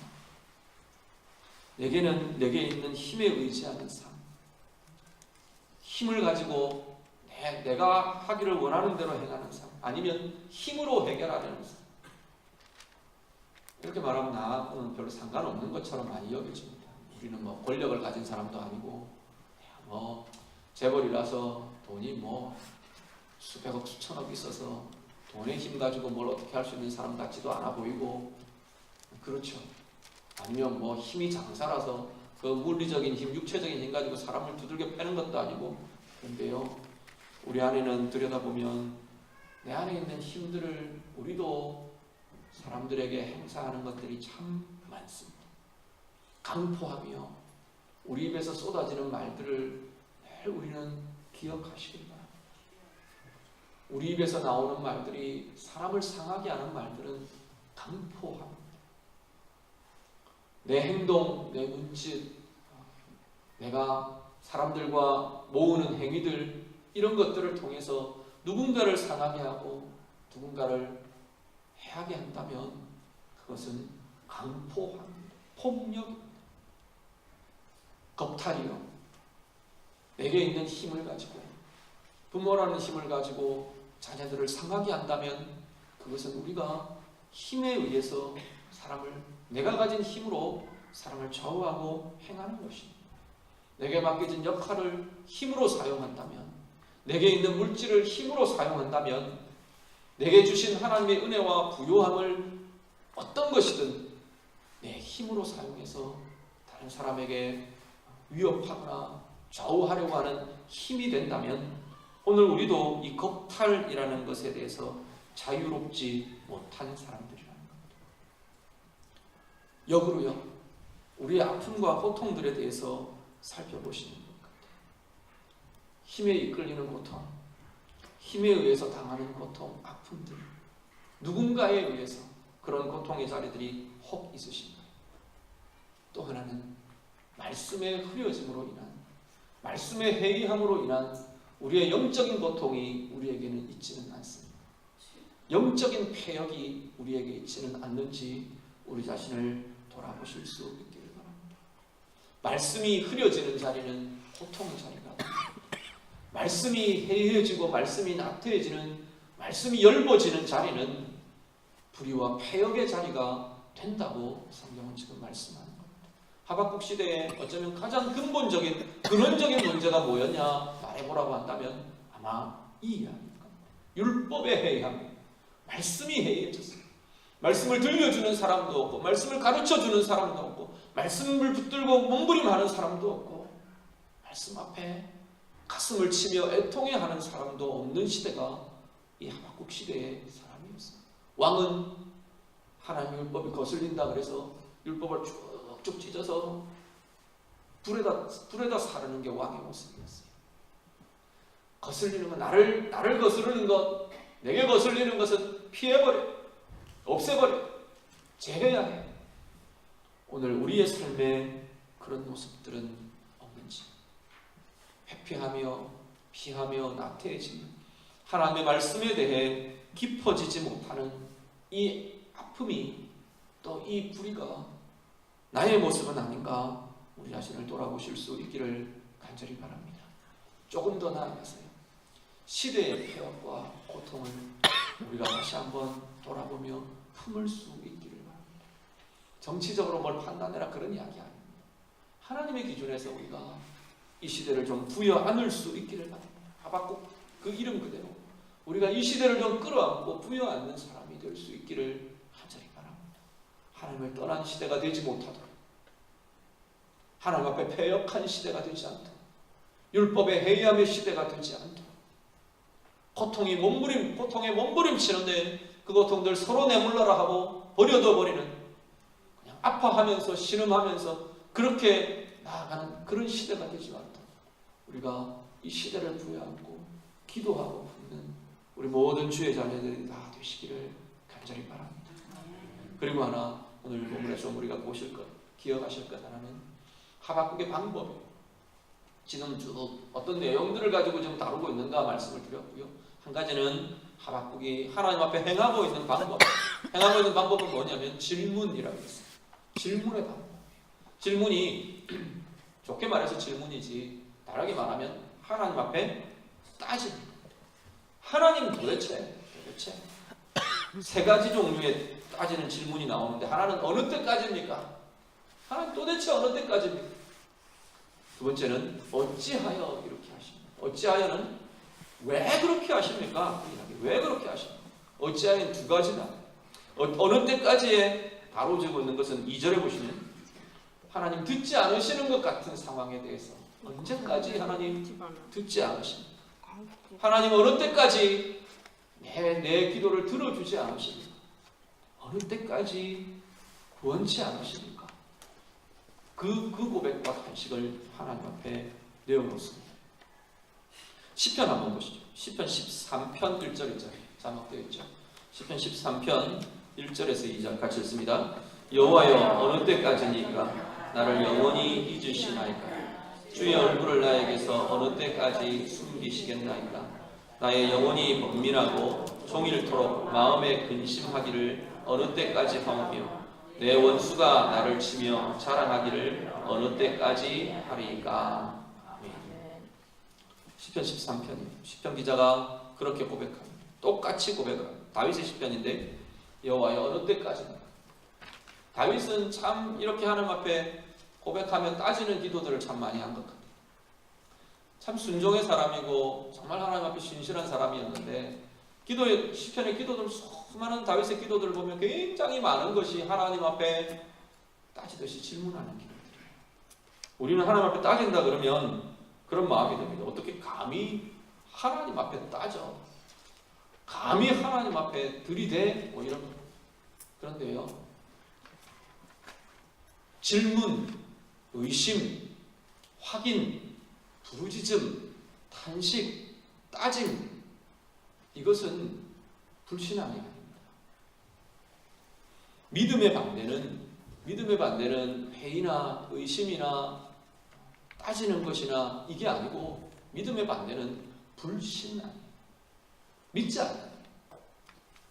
내게는 내게 있는 힘에 의지하는 삶, 힘을 가지고 내가 하기를 원하는 대로 행하는 삶, 아니면 힘으로 해결하려는 삶. 이렇게 말하면 나하고는 별로 상관없는 것처럼 많이 여겨집니다. 우리는 뭐 권력을 가진 사람도 아니고 뭐 재벌이라서 돈이 뭐 수백억 수천억 있어서 돈의 힘 가지고 뭘 어떻게 할 수 있는 사람 같지도 않아 보이고, 그렇죠. 아니면 뭐 힘이 장사라서 그 물리적인 힘, 육체적인 힘 가지고 사람을 두들겨 패는 것도 아니고. 그런데요, 우리 안에는 들여다보면 내 안에 있는 힘들을 우리도 사람들에게 행사하는 것들이 참 많습니다. 강포하며 우리 입에서 쏟아지는 말들을 늘 우리는 기억하시길 바랍니다. 우리 입에서 나오는 말들이 사람을 상하게 하는 말들은 강포합니다. 내 행동, 내 눈짓, 내가 사람들과 모으는 행위들, 이런 것들을 통해서 누군가를 상하게 하고 누군가를 해하게 한다면 그것은 강포합니다. 폭력입니다. 겁탈이요. 내게 있는 힘을 가지고, 부모라는 힘을 가지고 자녀들을 상하게 한다면 그것은 우리가 힘에 의해서 사람을, 내가 가진 힘으로 사람을 좌우하고 행하는 것입니다. 내게 맡겨진 역할을 힘으로 사용한다면, 내게 있는 물질을 힘으로 사용한다면, 내게 주신 하나님의 은혜와 부요함을 어떤 것이든 내 힘으로 사용해서 다른 사람에게 위협하거나 좌우하려고 하는 힘이 된다면 오늘 우리도 이 겁탈이라는 것에 대해서 자유롭지 못한 사람들이라는 겁니다. 역으로요, 우리의 아픔과 고통들에 대해서 살펴보시는 것 같아요. 힘에 이끌리는 고통, 힘에 의해서 당하는 고통, 아픔들, 누군가에 의해서 그런 고통의 자리들이 혹 있으신가요? 또 하나는 말씀의 흐려짐으로 인한, 말씀의 회의함으로 인한 우리의 영적인 고통이 우리에게는 있지는 않습니다. 영적인 패역이 우리에게 있지는 않는지 우리 자신을 돌아보실 수 있기를 바랍니다. 말씀이 흐려지는 자리는 고통의 자리가 아닙니다. 말씀이 해이해지고 말씀이 나태해지는, 말씀이 엷어지는 자리는 불의와 패역의 자리가 된다고 성경은 지금 말씀하는 겁니다. 하박국 시대에 어쩌면 가장 근본적인 근원적인 문제가 뭐였냐 말해보라고 한다면 아마 이 이야기입니다. 율법의 해이함, 말씀이 해이해졌어요. 말씀을 들려주는 사람도 없고 말씀을 가르쳐주는 사람도 없고 말씀을 붙들고 몸부림하는 사람도 없고 말씀 앞에 가슴을 치며 애통해하는 사람도 없는 시대가 이 하박국 시대의 사람이었어요. 왕은 하나님의 율법이 거슬린다 그래서 율법을 쭉쭉 찢어서 불에다 사르는 게 왕의 모습이었어요. 거슬리는 건 나를 거스르는 것, 내게 거슬리는 것은 피해버려, 없애버려, 제해야 해. 오늘 우리의 삶에 그런 모습들은 없는지, 회피하며 피하며 나태해지며 하나님의 말씀에 대해 깊어지지 못하는 이 아픔이 또 이 불의가 나의 모습은 아닌가 우리 자신을 돌아보실 수 있기를 간절히 바랍니다. 조금 더 나아가서요. 시대의 폐역과 고통을 우리가 다시 한번 돌아보며 품을 수 있기를 바랍니다. 정치적으로 뭘 판단해라 그런 이야기 아닙니다. 하나님의 기준에서 우리가 이 시대를 좀 부여 안을 수 있기를 바랍니다. 하박국 그 이름 그대로 우리가 이 시대를 좀 끌어안고 부여 안는 사람이 될 수 있기를 간절히 바랍니다. 하나님을 떠난 시대가 되지 못하도록, 하나님 앞에 패역한 시대가 되지 않도록, 율법의 해이함의 시대가 되지 않도록, 고통에 몸부림치는데 그 고통들 서로 내몰라라 하고 버려둬 버리는, 그냥 아파하면서 신음하면서 그렇게 나아가는 그런 시대가 되지 않도록 우리가 이 시대를 부여안고 기도하고 품는 우리 모든 주의 자녀들이 다 되시기를 간절히 바랍니다. 그리고 하나 오늘 본문에 좀 우리가 보실 것, 기억하실 것 하나는 하박국의 방법이에요. 지금 쭉 어떤 내용들을 가지고 지금 다루고 있는가 말씀을 드렸고요. 한 가지는 하박국이 하나님 앞에 행하고 있는 방법. 행하고 있는 방법은 뭐냐면 질문이라고 했어요. 질문의 방법. 질문이 좋게 말해서 질문이지 다르게 말하면 하나님 앞에 따지는 거예요. 하나님 도대체 세 가지 종류의 따지는 질문이 나오는데 하나는 어느 때까지입니까? 하나님 도대체 어느 때까지입니까? 두 번째는 어찌하여 이렇게 하십니까? 어찌하여는 왜 그렇게 하십니까? 왜 그렇게 하십니까? 어찌하여는 두 가지나 어느 때까지에 다뤄지고 있는 것은 2절에 보시면 하나님 듣지 않으시는 것 같은 상황에 대해서 언제까지 하나님 듣지 않으십니까? 하나님 어느 때까지 내 기도를 들어주지 않으십니까? 어느 때까지 구원치 않으십니까? 그 고백과 탄식을 하나님 앞에 내어놓습니다. 시편 한번 보시죠. 시편 13편 1절 2절 자막되어 있죠. 시편 13편 1절에서 2절 같이 읽습니다. 여호와여 어느 때까지니까 나를 영원히 잊으시나이까? 주의 얼굴을 나에게서 어느 때까지 숨기시겠나이까? 나의 영혼이 번민하고 종일토록 마음에 근심하기를 어느 때까지 하오며 내 원수가 나를 치며 자랑하기를 어느 때까지 하리까? 아멘. 시편 13편이에요. 시편 기자가 그렇게 고백합니다. 똑같이 고백합니다. 다윗의 시편인데 여호와여 어느 때까지인가? 다윗은 참 이렇게 하나님 앞에 고백하며 따지는 기도들을 참 많이 한 것 같아요. 참 순종의 사람이고 정말 하나님 앞에 신실한 사람이었는데 시편의 기도들, 수많은 다윗의 기도들을 보면 굉장히 많은 것이 하나님 앞에 따지듯이 질문하는 기도들이에요. 우리는 하나님 앞에 따진다 그러면 그런 마음이 듭니다. 어떻게 감히 하나님 앞에 따져? 감히 하나님 앞에 들이대? 뭐 이런. 그런데요, 질문, 의심, 확인, 부르짖음, 탄식, 따짐, 이것은 불신앙이 아닙니다. 믿음의 반대는 회의나 의심이나 따지는 것이나 이게 아니고 믿음의 반대는 불신앙이에요. 믿지 않아요.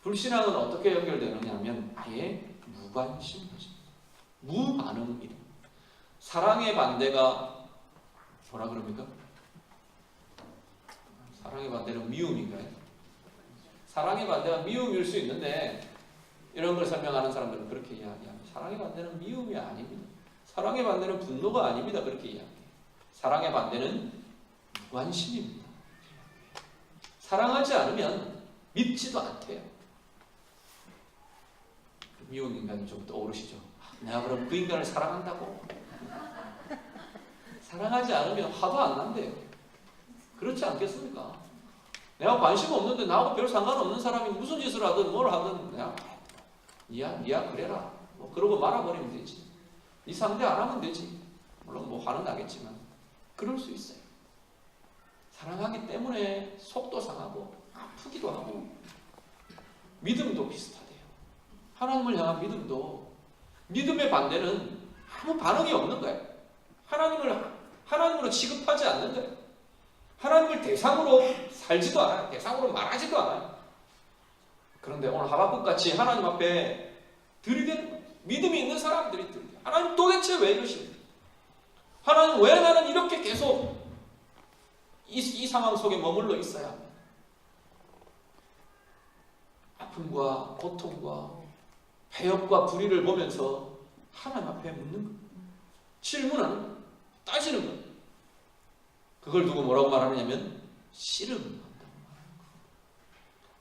불신앙은 어떻게 연결되느냐 하면 아예 무관심 것입니다. 무반응이다. 사랑의 반대가 뭐라 그럽니까? 사랑의 반대는 미움인가요? 사랑의 반대가 미움일 수 있는데 이런 걸 설명하는 사람들은 그렇게 이야기합니다. 사랑의 반대는 미움이 아닙니다. 사랑의 반대는 분노가 아닙니다. 그렇게 이야기해요. 사랑의 반대는 무관심입니다. 사랑하지 않으면 믿지도 않대요. 미운 인간이 좀 떠오르시죠? 내가 그럼 그 인간을 사랑한다고? 사랑하지 않으면 화도 안 난대요. 그렇지 않겠습니까? 내가 관심 없는데 나하고 별 상관없는 사람이 무슨 짓을 하든 뭘 하든 그냥 니야 그래라 뭐 그러고 말아버리면 되지. 네 상대 안 하면 되지. 물론 뭐 화는 나겠지만 그럴 수 있어요. 사랑하기 때문에 속도 상하고 아프기도 하고. 믿음도 비슷하대요. 하나님을 향한 믿음도 믿음의 반대는 아무 반응이 없는 거예요. 하나님으로 취급하지 않는 거예요. 하나님을 대상으로 살지도 않아요. 대상으로 말하지도 않아요. 그런데 오늘 하박국같이 하나님 앞에 들이대는 거예요. 믿음이 있는 사람들이 들이대요. 하나님 도대체 왜 이러십니까? 하나님 왜 나는 이렇게 계속 이 상황 속에 머물러 있어야 합니까? 아픔과 고통과 배역과 불의를 보면서 하나님 앞에 묻는 거예요. 질문하는 거예요. 따지는 거예요. 그걸 두고 뭐라고 말하느냐면 씨름한다고 말하는 거예요.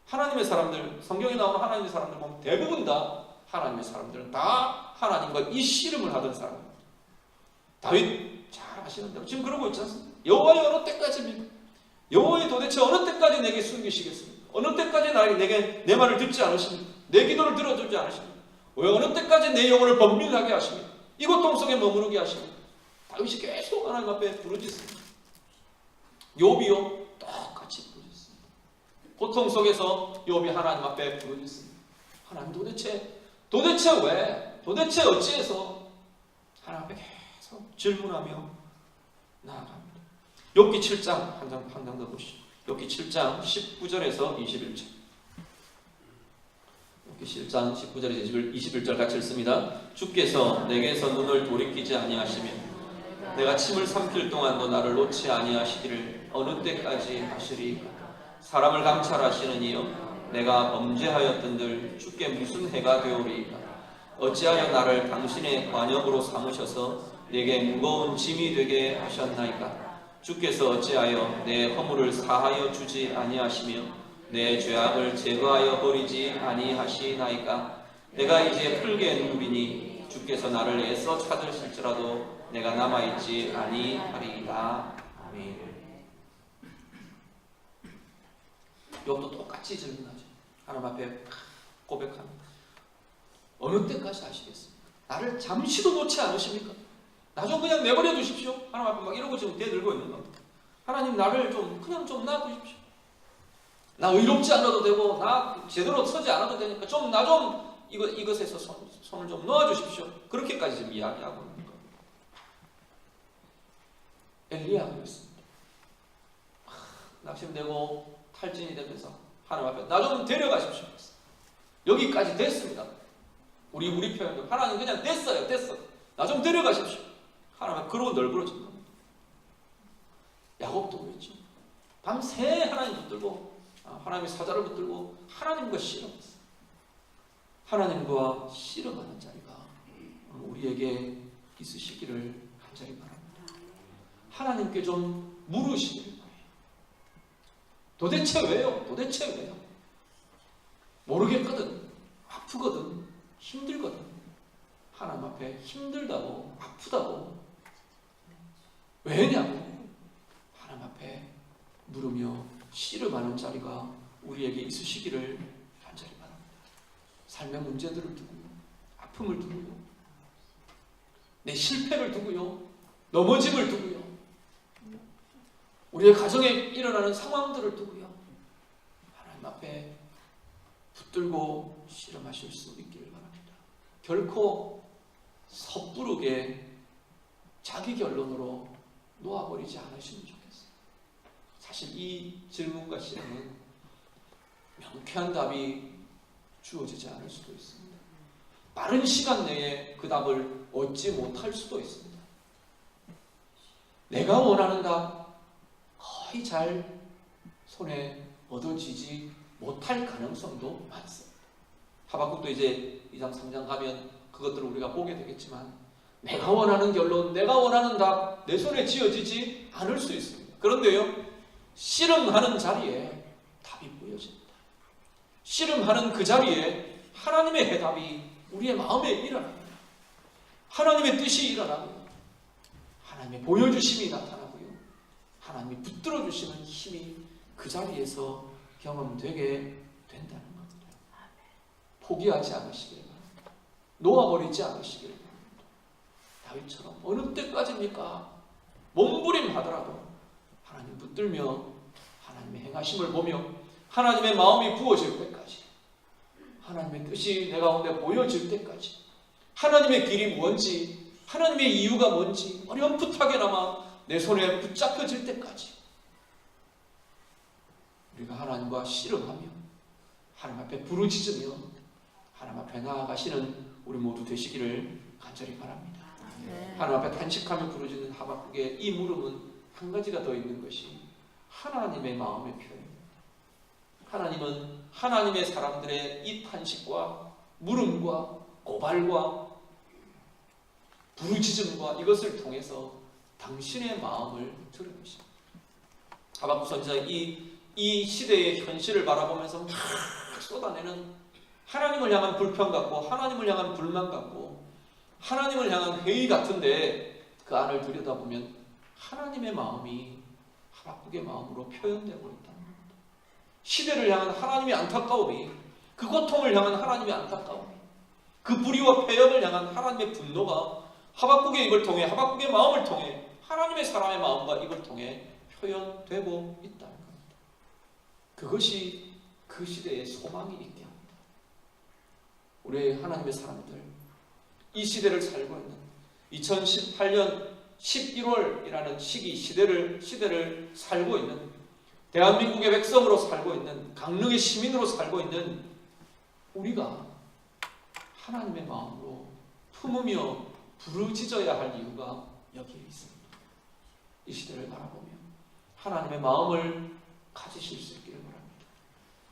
하나님의 사람들, 성경에 나오는 하나님의 사람들 보면 대부분 다 하나님의 사람들은 다 하나님과 이 씨름을 하던 사람입니다. 다윗 잘 아시는 대로 지금 그러고 있지 않습니까? 여호와의 어느 때까지입니까? 여호와의 도대체 어느 때까지 내게 숨기시겠습니까? 어느 때까지 내게 내 말을 듣지 않으십니까? 내 기도를 들어주지 않으십니까? 왜 어느 때까지 내 영혼을 번민하게 하십니까? 이 고통 속에 머무르게 하십니까? 다윗이 계속 하나님 앞에 부르짖습니다. 욥이요 똑같이 부르짖습니다. 고통 속에서 욥이 하나님 앞에 부르짖습니다. 하나님 도대체 왜? 도대체 어찌해서? 하나님 앞에 계속 질문하며 나아갑니다. 욥기 7장 한 장 더 보시죠. 욥기 7장 19절에서 21절. 욥기 7장 19절에서 21절 같이 읽습니다. 주께서 내게서 눈을 돌이키지 아니하시며 내가 침을 삼킬 동안도 나를 놓지 아니하시기를 어느 때까지 하시리이까? 사람을 감찰하시는 이여 내가 범죄하였던들 주께 무슨 해가 되오리이까? 어찌하여 나를 당신의 관역으로 삼으셔서 내게 무거운 짐이 되게 하셨나이까? 주께서 어찌하여 내 허물을 사하여 주지 아니하시며 내 죄악을 제거하여 버리지 아니하시나이까? 내가 이제 풀게 누구리니 주께서 나를 애써 찾으실지라도 내가 남아있지 아니하리이다. 아멘. 욥도 똑같이 질문하죠. 하나님 앞에 고백합니다. 어느 때까지 하시겠습니까? 나를 잠시도 놓지 않으십니까? 나 좀 그냥 내버려 두십시오. 하나님 앞에 막 이러고 지금 대들고 있는 겁니다. 하나님 나를 그냥 좀 놔두십시오. 나 의롭지 않아도 되고 나 제대로 서지 않아도 되니까 나 좀 이것에서 손을 좀 놓아주십시오. 그렇게까지 지금 이야기하고 있는 겁니다. 엘리야가 그랬습니다. 낙심되고 탈진이 되면서 하나님 앞에 나 좀 데려가십시오. 여기까지 됐습니다. 우리 표현도 하나님 그냥 됐어. 나 좀 데려가십시오. 하나님 그러고 널브러진 겁니다. 야곱도 그랬죠. 밤새 하나님 붙들고 하나님의 사자를 붙들고 하나님과 씨름했어요. 하나님과 씨름하는 자리가 우리에게 있으시기를 간절히 바랍니다. 하나님께 좀 물으시길 바랍니다. 도대체 왜요? 모르겠거든. 아프거든. 힘들거든. 하나님 앞에 힘들다고 아프다고 왜냐고 하나님 앞에 물으며 씨름하는 자리가 우리에게 있으시기를 간절히 바랍니다. 삶의 문제들을 두고요. 아픔을 두고요. 내 실패를 두고요. 넘어짐을 두고요. 우리의 가정에 일어나는 상황들을 두고요. 하나님 앞에 붙들고 씨름하실 수 있기를 바랍니다. 결코 섣부르게 자기 결론으로 놓아버리지 않으시면 좋겠어요. 사실 이 질문과 씨름은 명쾌한 답이 주어지지 않을 수도 있습니다. 빠른 시간 내에 그 답을 얻지 못할 수도 있습니다. 내가 원하는 답 거의 잘 손에 얻어지지 못할 가능성도 많습니다. 하박국도 이제 2장 3장 가면 그것들을 우리가 보게 되겠지만 내가 원하는 결론, 내가 원하는 답 내 손에 쥐어지지 않을 수 있습니다. 그런데요, 씨름하는 자리에 답이 보여집니다. 씨름하는 그 자리에 하나님의 해답이 우리의 마음에 일어납니다. 하나님의 뜻이 일어납니다. 하나님의 보여주심이 나타나고요, 하나님이 붙들어 주시는 힘이 그 자리에서 경험되게 된다는 겁니다. 포기하지 않으시길 바랍니다. 놓아버리지 않으시길 바랍니다. 다윗처럼 어느 때까지입니까? 몸부림하더라도 하나님 붙들며 하나님의 행하심을 보며 하나님의 마음이 부어질 때까지, 하나님의 뜻이 내 가운데 보여질 때까지, 하나님의 길이 뭔지, 하나님의 이유가 뭔지 어렴풋하게나마 내 손에 붙잡혀질 때까지 우리가 하나님과 씨름하며 하나님 앞에 부르짖으며 하나님 앞에 나아가시는 우리 모두 되시기를 간절히 바랍니다. 하나님 앞에 탄식하며 부르짖는 하박국의 이 물음은 한 가지가 더 있는 것이 하나님의 마음의 표현입니다. 하나님은 하나님의 사람들의 이 탄식과 물음과 고발과 부르짖음과 이것을 통해서 당신의 마음을 드러내십니다. 하박국 선지자가 이 시대의 현실을 바라보면서 막 쏟아내는 하나님을 향한 불평 같고 하나님을 향한 불만 같고 하나님을 향한 회의 같은데 그 안을 들여다보면 하나님의 마음이 하박국의 마음으로 표현되고 있다는 겁니다. 시대를 향한 하나님의 안타까움이, 그 고통을 향한 하나님의 안타까움이, 그 불의와 폐역을 향한 하나님의 분노가 하박국의 입을 통해, 하박국의 마음을 통해, 하나님의 사람의 마음과 입을 통해 표현되고 있다는 겁니다. 그것이 그 시대의 소망이 있게 합니다. 우리 하나님의 사람들, 이 시대를 살고 있는 2018년 11월이라는 시대를 살고 있는 대한민국의 백성으로 살고 있는 강릉의 시민으로 살고 있는 우리가 하나님의 마음으로 품으며 부르짖어야 할 이유가 여기에 있습니다. 이 시대를 바라보며 하나님의 마음을 가지실 수 있기를 바랍니다.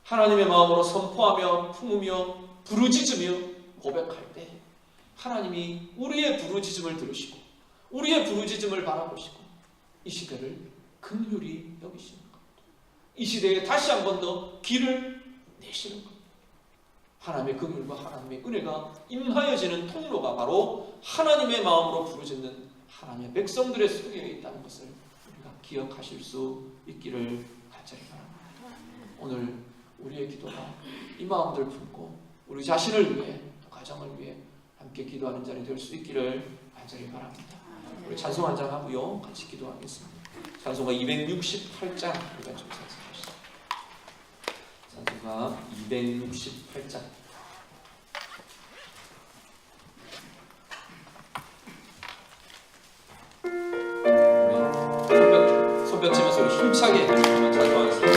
하나님의 마음으로 선포하며 품으며 부르짖으며 고백할 때 하나님이 우리의 부르짖음을 들으시고 우리의 부르짖음을 바라보시고 이 시대를 긍휼히 여기시는 겁니다. 이 시대에 다시 한 번 더 길을 내시는 겁니다. 하나님의 긍휼과 하나님의 은혜가 임하여지는 통로가 바로 하나님의 마음으로 부르짖는 하나님의 백성들의 속에 있다는 것을 우리가 기억하실 수 있기를 간절히 바랍니다. 오늘 우리의 기도가 이 마음들 품고 우리 자신을 위해, 가정을 위해 함께 기도하는 자리 될 수 있기를 간절히 바랍니다. 우리 찬송 한 장 하고요, 같이 기도하겠습니다. 찬송가 268장 우리가 좀 찬송하시죠. 찬송가 268장. 손뼉 치면서 우리 힘차게 찬송하겠습니다.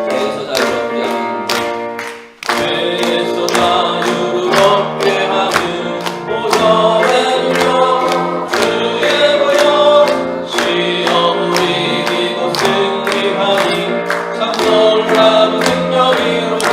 죄에서 자유롭게 하는, 죄에서 자유롭게 하는 보혈의 능력, 주의 보혈 시험을 이기고 승리하니 참 놀라운 능력이로다.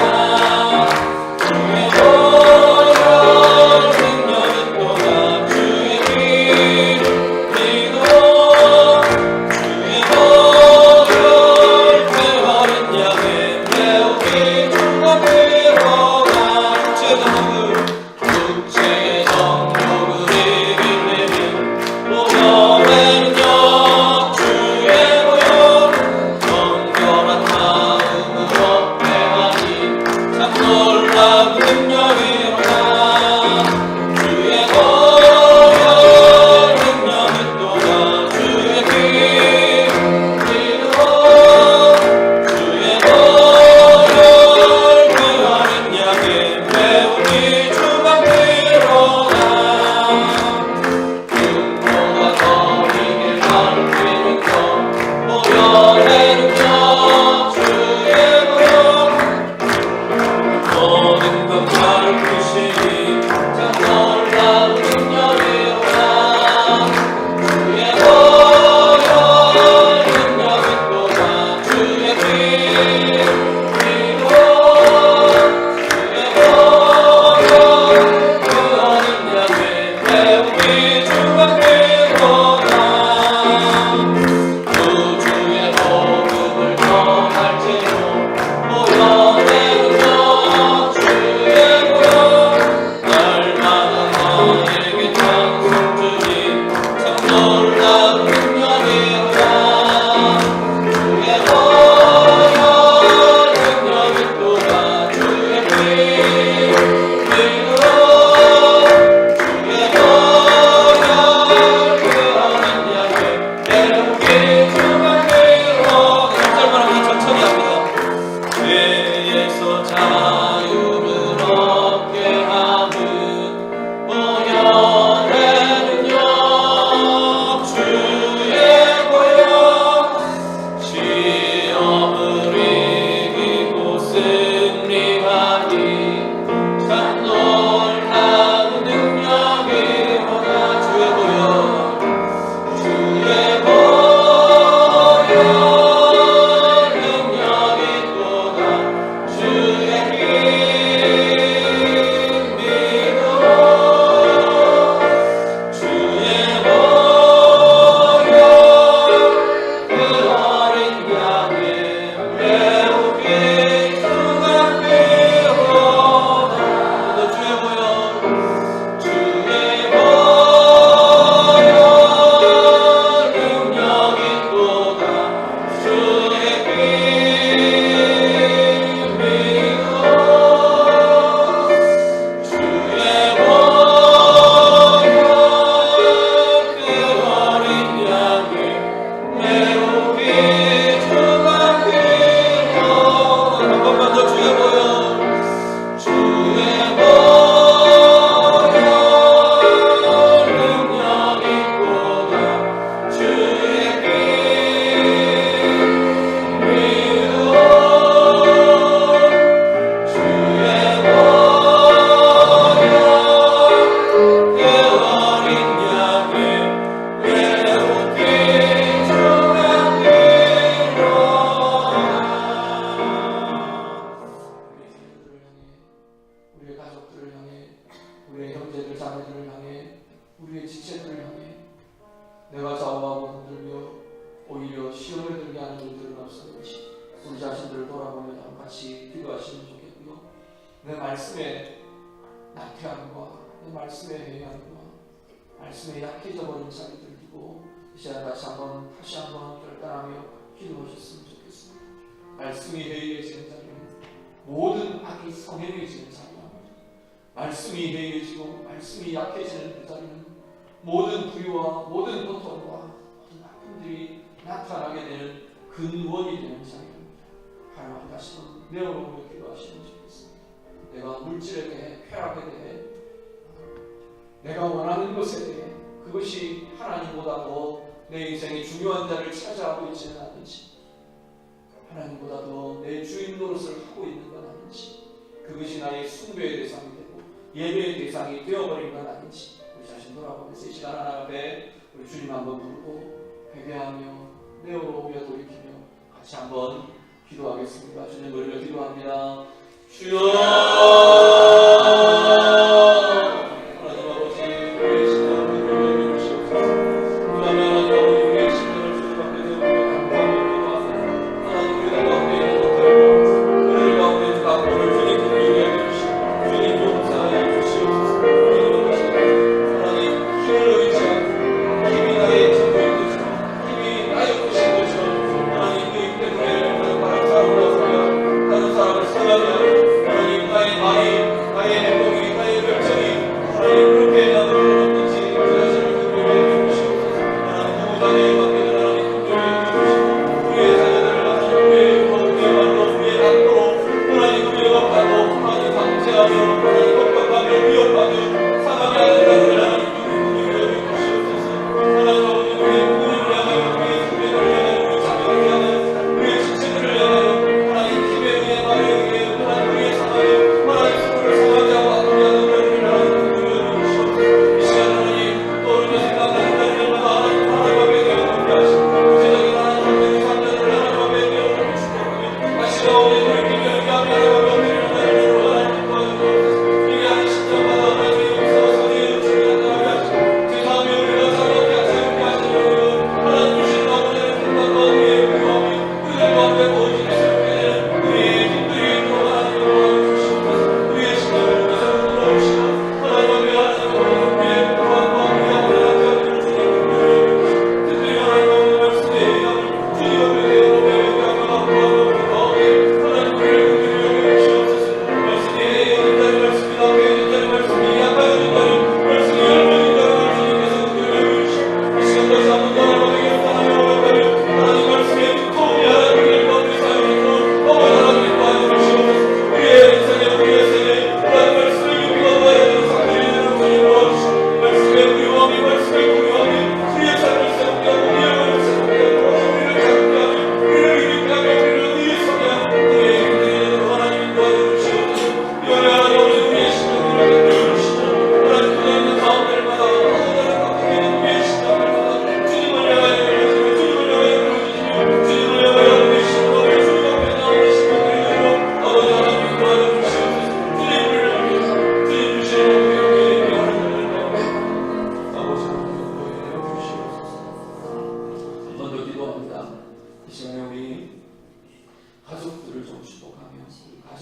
주여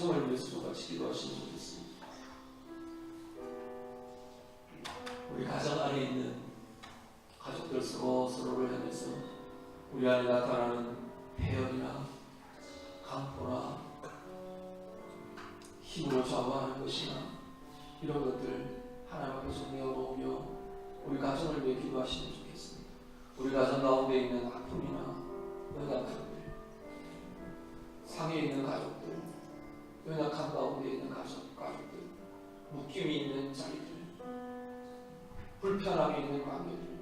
가정을 위해서 같이 기도하시면 좋겠습니다. 우리 가정 안에 있는 가족들 서로를 향해서 우리 안에 나타나는 폐역이나 강포나 힘으로 좌우하는 것이나 이런 것들 하나님 앞에 정리해 놓으며 우리 가정을 위해 기도하시면 좋겠습니다. 우리 가정 가운데 있는 아픔이나 연약함들, 상해 있는 가족들, 연약한 가운데 있는 가족들, 묶임이 있는 자리들, 불편함이 있는 관계들,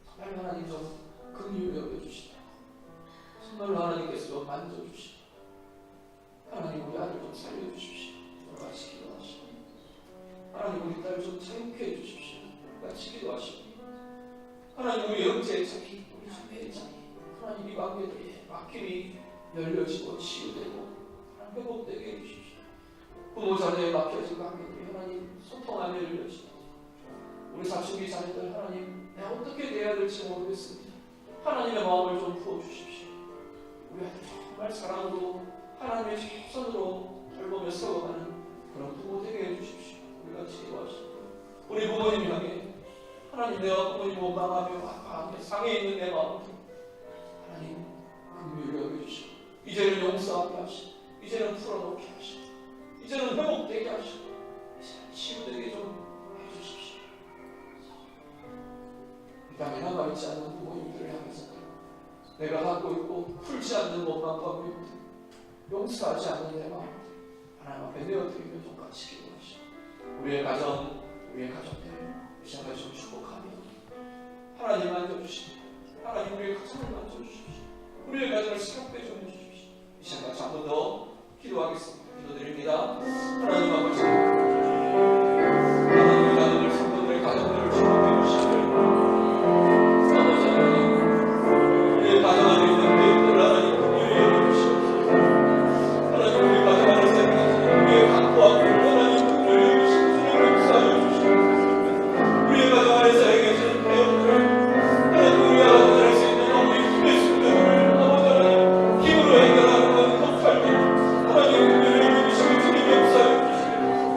정말 하나님 좀 긍휼히 여겨주시다. 정말 하나님께서 좀 만져주시다. 하나님 우리 아들 좀 살려주십시오. 같이 기도하시고 하나님 우리 딸 좀 자유케 해주십시오. 같이 기도하시고 하나님 우리 형제의 자기, 우리 자매의 자기, 하나님 이 관계들이 막힘이 열려지고 치유되고 하나님 회복되게 해주십시오. 부모 자녀에 막혀진 관계들이 하나님 소통하며 열려지고 우리 사춘기 자녀들 하나님 내가 어떻게 대해야 될지 모르겠습니다. 하나님의 마음을 좀 부어주십시오. 우리 아들 정말 사랑으로 하나님의 손으로 돌보며 세워가는 그런 부모 되게 해주십시오. 우리 같이 기도하시고 우리 부모님 향해 하나님 내가 부모님 원망하며 아파하며 상해 있는 내 마음을 하나님 긍휼히 여겨주시고 이제는 용서하게 하시고 이제는 풀어놓게 하시고 이제는 회복되게 하시고 이제는 치유되게 좀 해주십시오. 이 땅에 남아있지 않는 부모님들을 향해서 내가 갖고 있고 풀지 않는 원망과 미움들 용서하지 않는 내 마음 하나님 앞에 내어드리며 좀 같이 기도하시고 우리의 가정, 우리의 가족들 이 시간에 좀 축복하며 하나님 만져주시고 하나님 우리의 가정을 만져주십시오. 우리의 가정을 새롭게 좀 해주십시오. 이 시간 같이 한 번 더 기도하겠습니다. 기도드립니다. 하나님 아버지 하나님의 가정을 성도들의 가정들을 축복해 주시길 아버지 하나님 우리의 가정 안에 있는 배우들 하나님 긍휼히 여겨주시옵소서. 하나님 우리 가정 안에 생각하시는 우리의 강포하고 하나님 긍휼히 여겨주시옵소서. 주님 역사하여 주시옵소서. 우리의 가정 안에서 행해지는 배우들을 하나님 우리가 가정할 수 있는 우리 힘의 숙제들을 아버지 하나님 힘으로 해결하는 건 못할 때 하나님 긍휼히 여겨주시고 주님 역사하여 주시옵소서.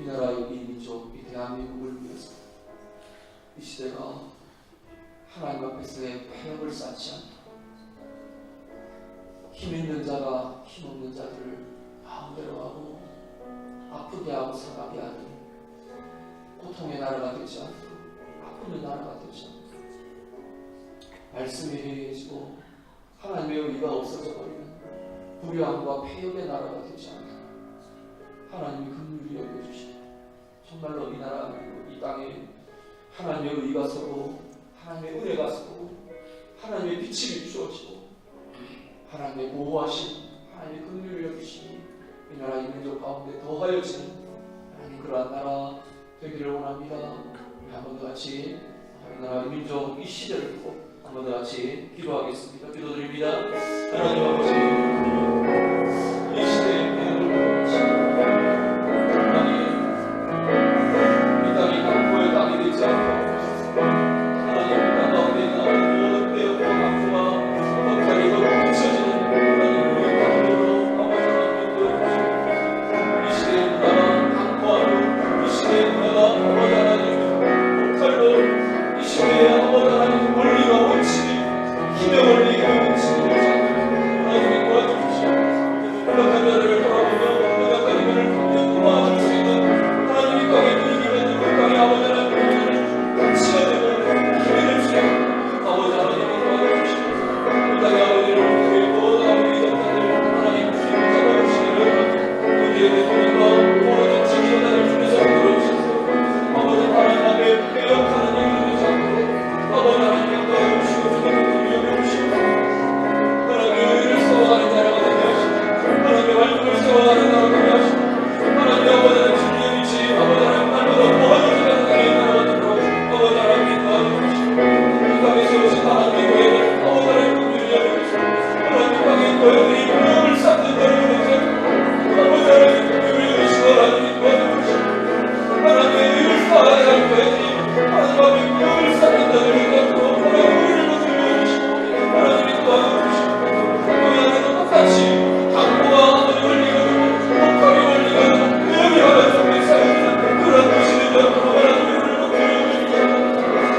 이 나라, 이 민족, 이 대한민국을 위해서 이 시대가 하나님 앞에서의 패역을 쌓지 않도록 힘 있는 자가 힘 없는 자들을 마음대로 하고 아프게 하고 상하게 하는 고통의 나라가 되지 않도록, 아픔의 나라가 되지 않도록, 말씀이 해해지고 하나님의 의가 없어져 버리는 불의함과 패역의 나라가 되지 않도록 하나님이 긍휼히 여겨주시고 정말로 이 나라 그리고 이 땅에 하나님의 의가 서고 하나님의 은혜가 서고 하나님의 빛이 비추어지고 하나님의 보호하심, 하나님의 긍휼을 여기시니 이 나라 이 민족 가운데 더하여지는 하나님 그러한 나라 되기를 원합니다. 우리 한번 더 같이 이 나라 이 민족 이 시대를 두고 한번 더 같이 기도하겠습니다. 기도드립니다. 하나님 아버지, 이 시대의 패역을 하나님 이 땅이 강포의 땅이 되지 않고 하나님 이 땅 가운데 있는 모든 패역과 강포와 헛다리 더 비춰지는 하나님 우리 땅으로 아버지 하나님 보여주시고 이 시대의 문화가 강포하고 이 시대의 문화가 아버지 하나님 폭발로 이 시대의 아버지 하나님 원리가 원칙이 힘의 원리가 원칙이 하나님이 도와주십시오. 연약한 자들을 돌아보며 연약한 이들을 도와줄 수 있는 하나님이 땅의 분위기가 있는 그 땅의 아버지 하나님 가치가 되고 힘이 될 수 있는 아버지 하나님이 도와주십시오. 이 땅의 아버지를 위해 모든 아버지 이전자들 하나님 주님을 잡아주시기를 우리의 대통령과 모든 지도자들 중에서 들어주셔서 아버지 하나님 앞에 배역하는 일을 되지 않고 아버지 하나님께 도와주시고 주님을 여겨주시고 하나님의 의를 세워가는 자라가 되게 하시고 하나님의 말씀을 세워가는 자라가 되게 하시고 하나님의 아버지는 진리의 빛이 아버지 하나님 날마다 도와주시는 자의 나라가 되고 아버지 하나님이 도와주시고 이 땅에 세우신 하나님의 교회를 아버지 하나님 긍휼히 여겨주시고 하나님 땅의 교회들이 무역을 쌓는 자를 위해서 아버지 하나님 긍휼히 여겨주시고 하나님이 도와주시고 하나님의 의를 쌓아야 할 교회들이 하나님 앞에 무역을 쌓는 자를 위해서 하나님의 의를 거슬려주시고 하나님이 도와주시고 교회 안에도 똑같이 강포와 원리가 되고 폭발이 원리가 되고 무역이 하나 속에 쌓여지는 그런 것이 되도록 하나님의 의를 거슬려주시고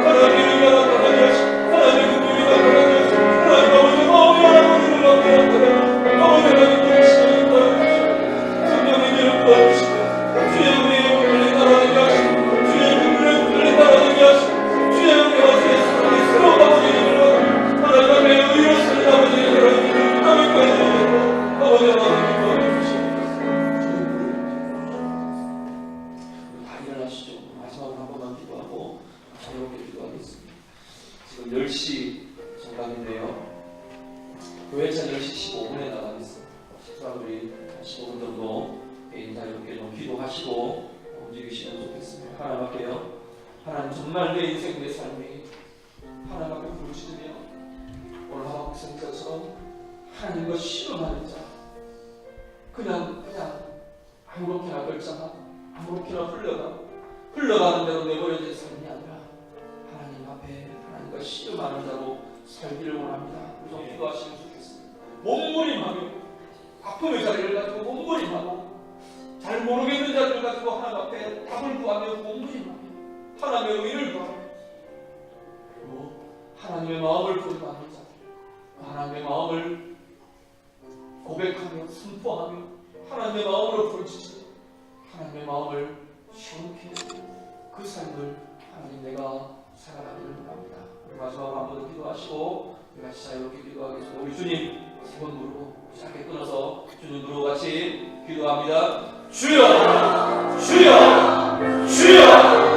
하나님의 의가 나타나게 하시고 하나님의 긍휼이 나타나게 하시고 하나님 아버지 마음이 하나님을 나타나게 아버지 하나님 열심히 도와주시고 성령의 기름 도와주시고 주의 은혜에 불린 나라되게 하시고 주의 긍휼에 불린 나라되게 하시고 주의 은혜와 주의 사랑이 새로운 아버지의 일을 하나님 앞에 의로 쓰는 아버지의 일을 땅에 꺼내드리고 아버지 하나님 도와주시고 다 일어나시죠. 마지막으로 한 번만 기도하고 자유롭게 기도하겠습니다. 지금 10시 정각인데요. 교회차 10시 15분에 나가겠습니다. 식사들이 15분 정도 개인 자유롭게 좀 기도하시고 움직이시면 좋겠습니다. 하나님 앞에요. 하나님 정말 내 인생 내 삶이 하나님 앞에 부르짖으며 오늘 하박국 선지자처럼 하나님과 씨름하는 자, 그냥 아무렇게나 결정하고 아무렇게나 흘러가는 대로 내버려진 삶이 아니라 하나님 앞에 하나님과 씨름하는 자로 살기를 원합니다. 좀 기도하시면 좋겠습니다. 몸부림하며 아픔의 자리를 가지고 몸부림하고 잘 모르겠는 자들 가지고 하나님 앞에 답을 구하며 몸부림하며 하나님의 의를 구하며 그리고 하나님의 마음을 부름하는 자들, 하나님의 마음을 고백하며 선포하며 하나님의 마음으로 부르짖으며 하나님의 마음을 시원케 그 삶을 하나님 내가 살아가기를 원합니다. 마지막으로 한 번 더 기도하시고 우리 같이 자유롭게 기도하겠습니다. 우리 주님 세 번 부르고 짧게 끊어서 주님 부르고 같이 기도합니다. 주여 주여 주여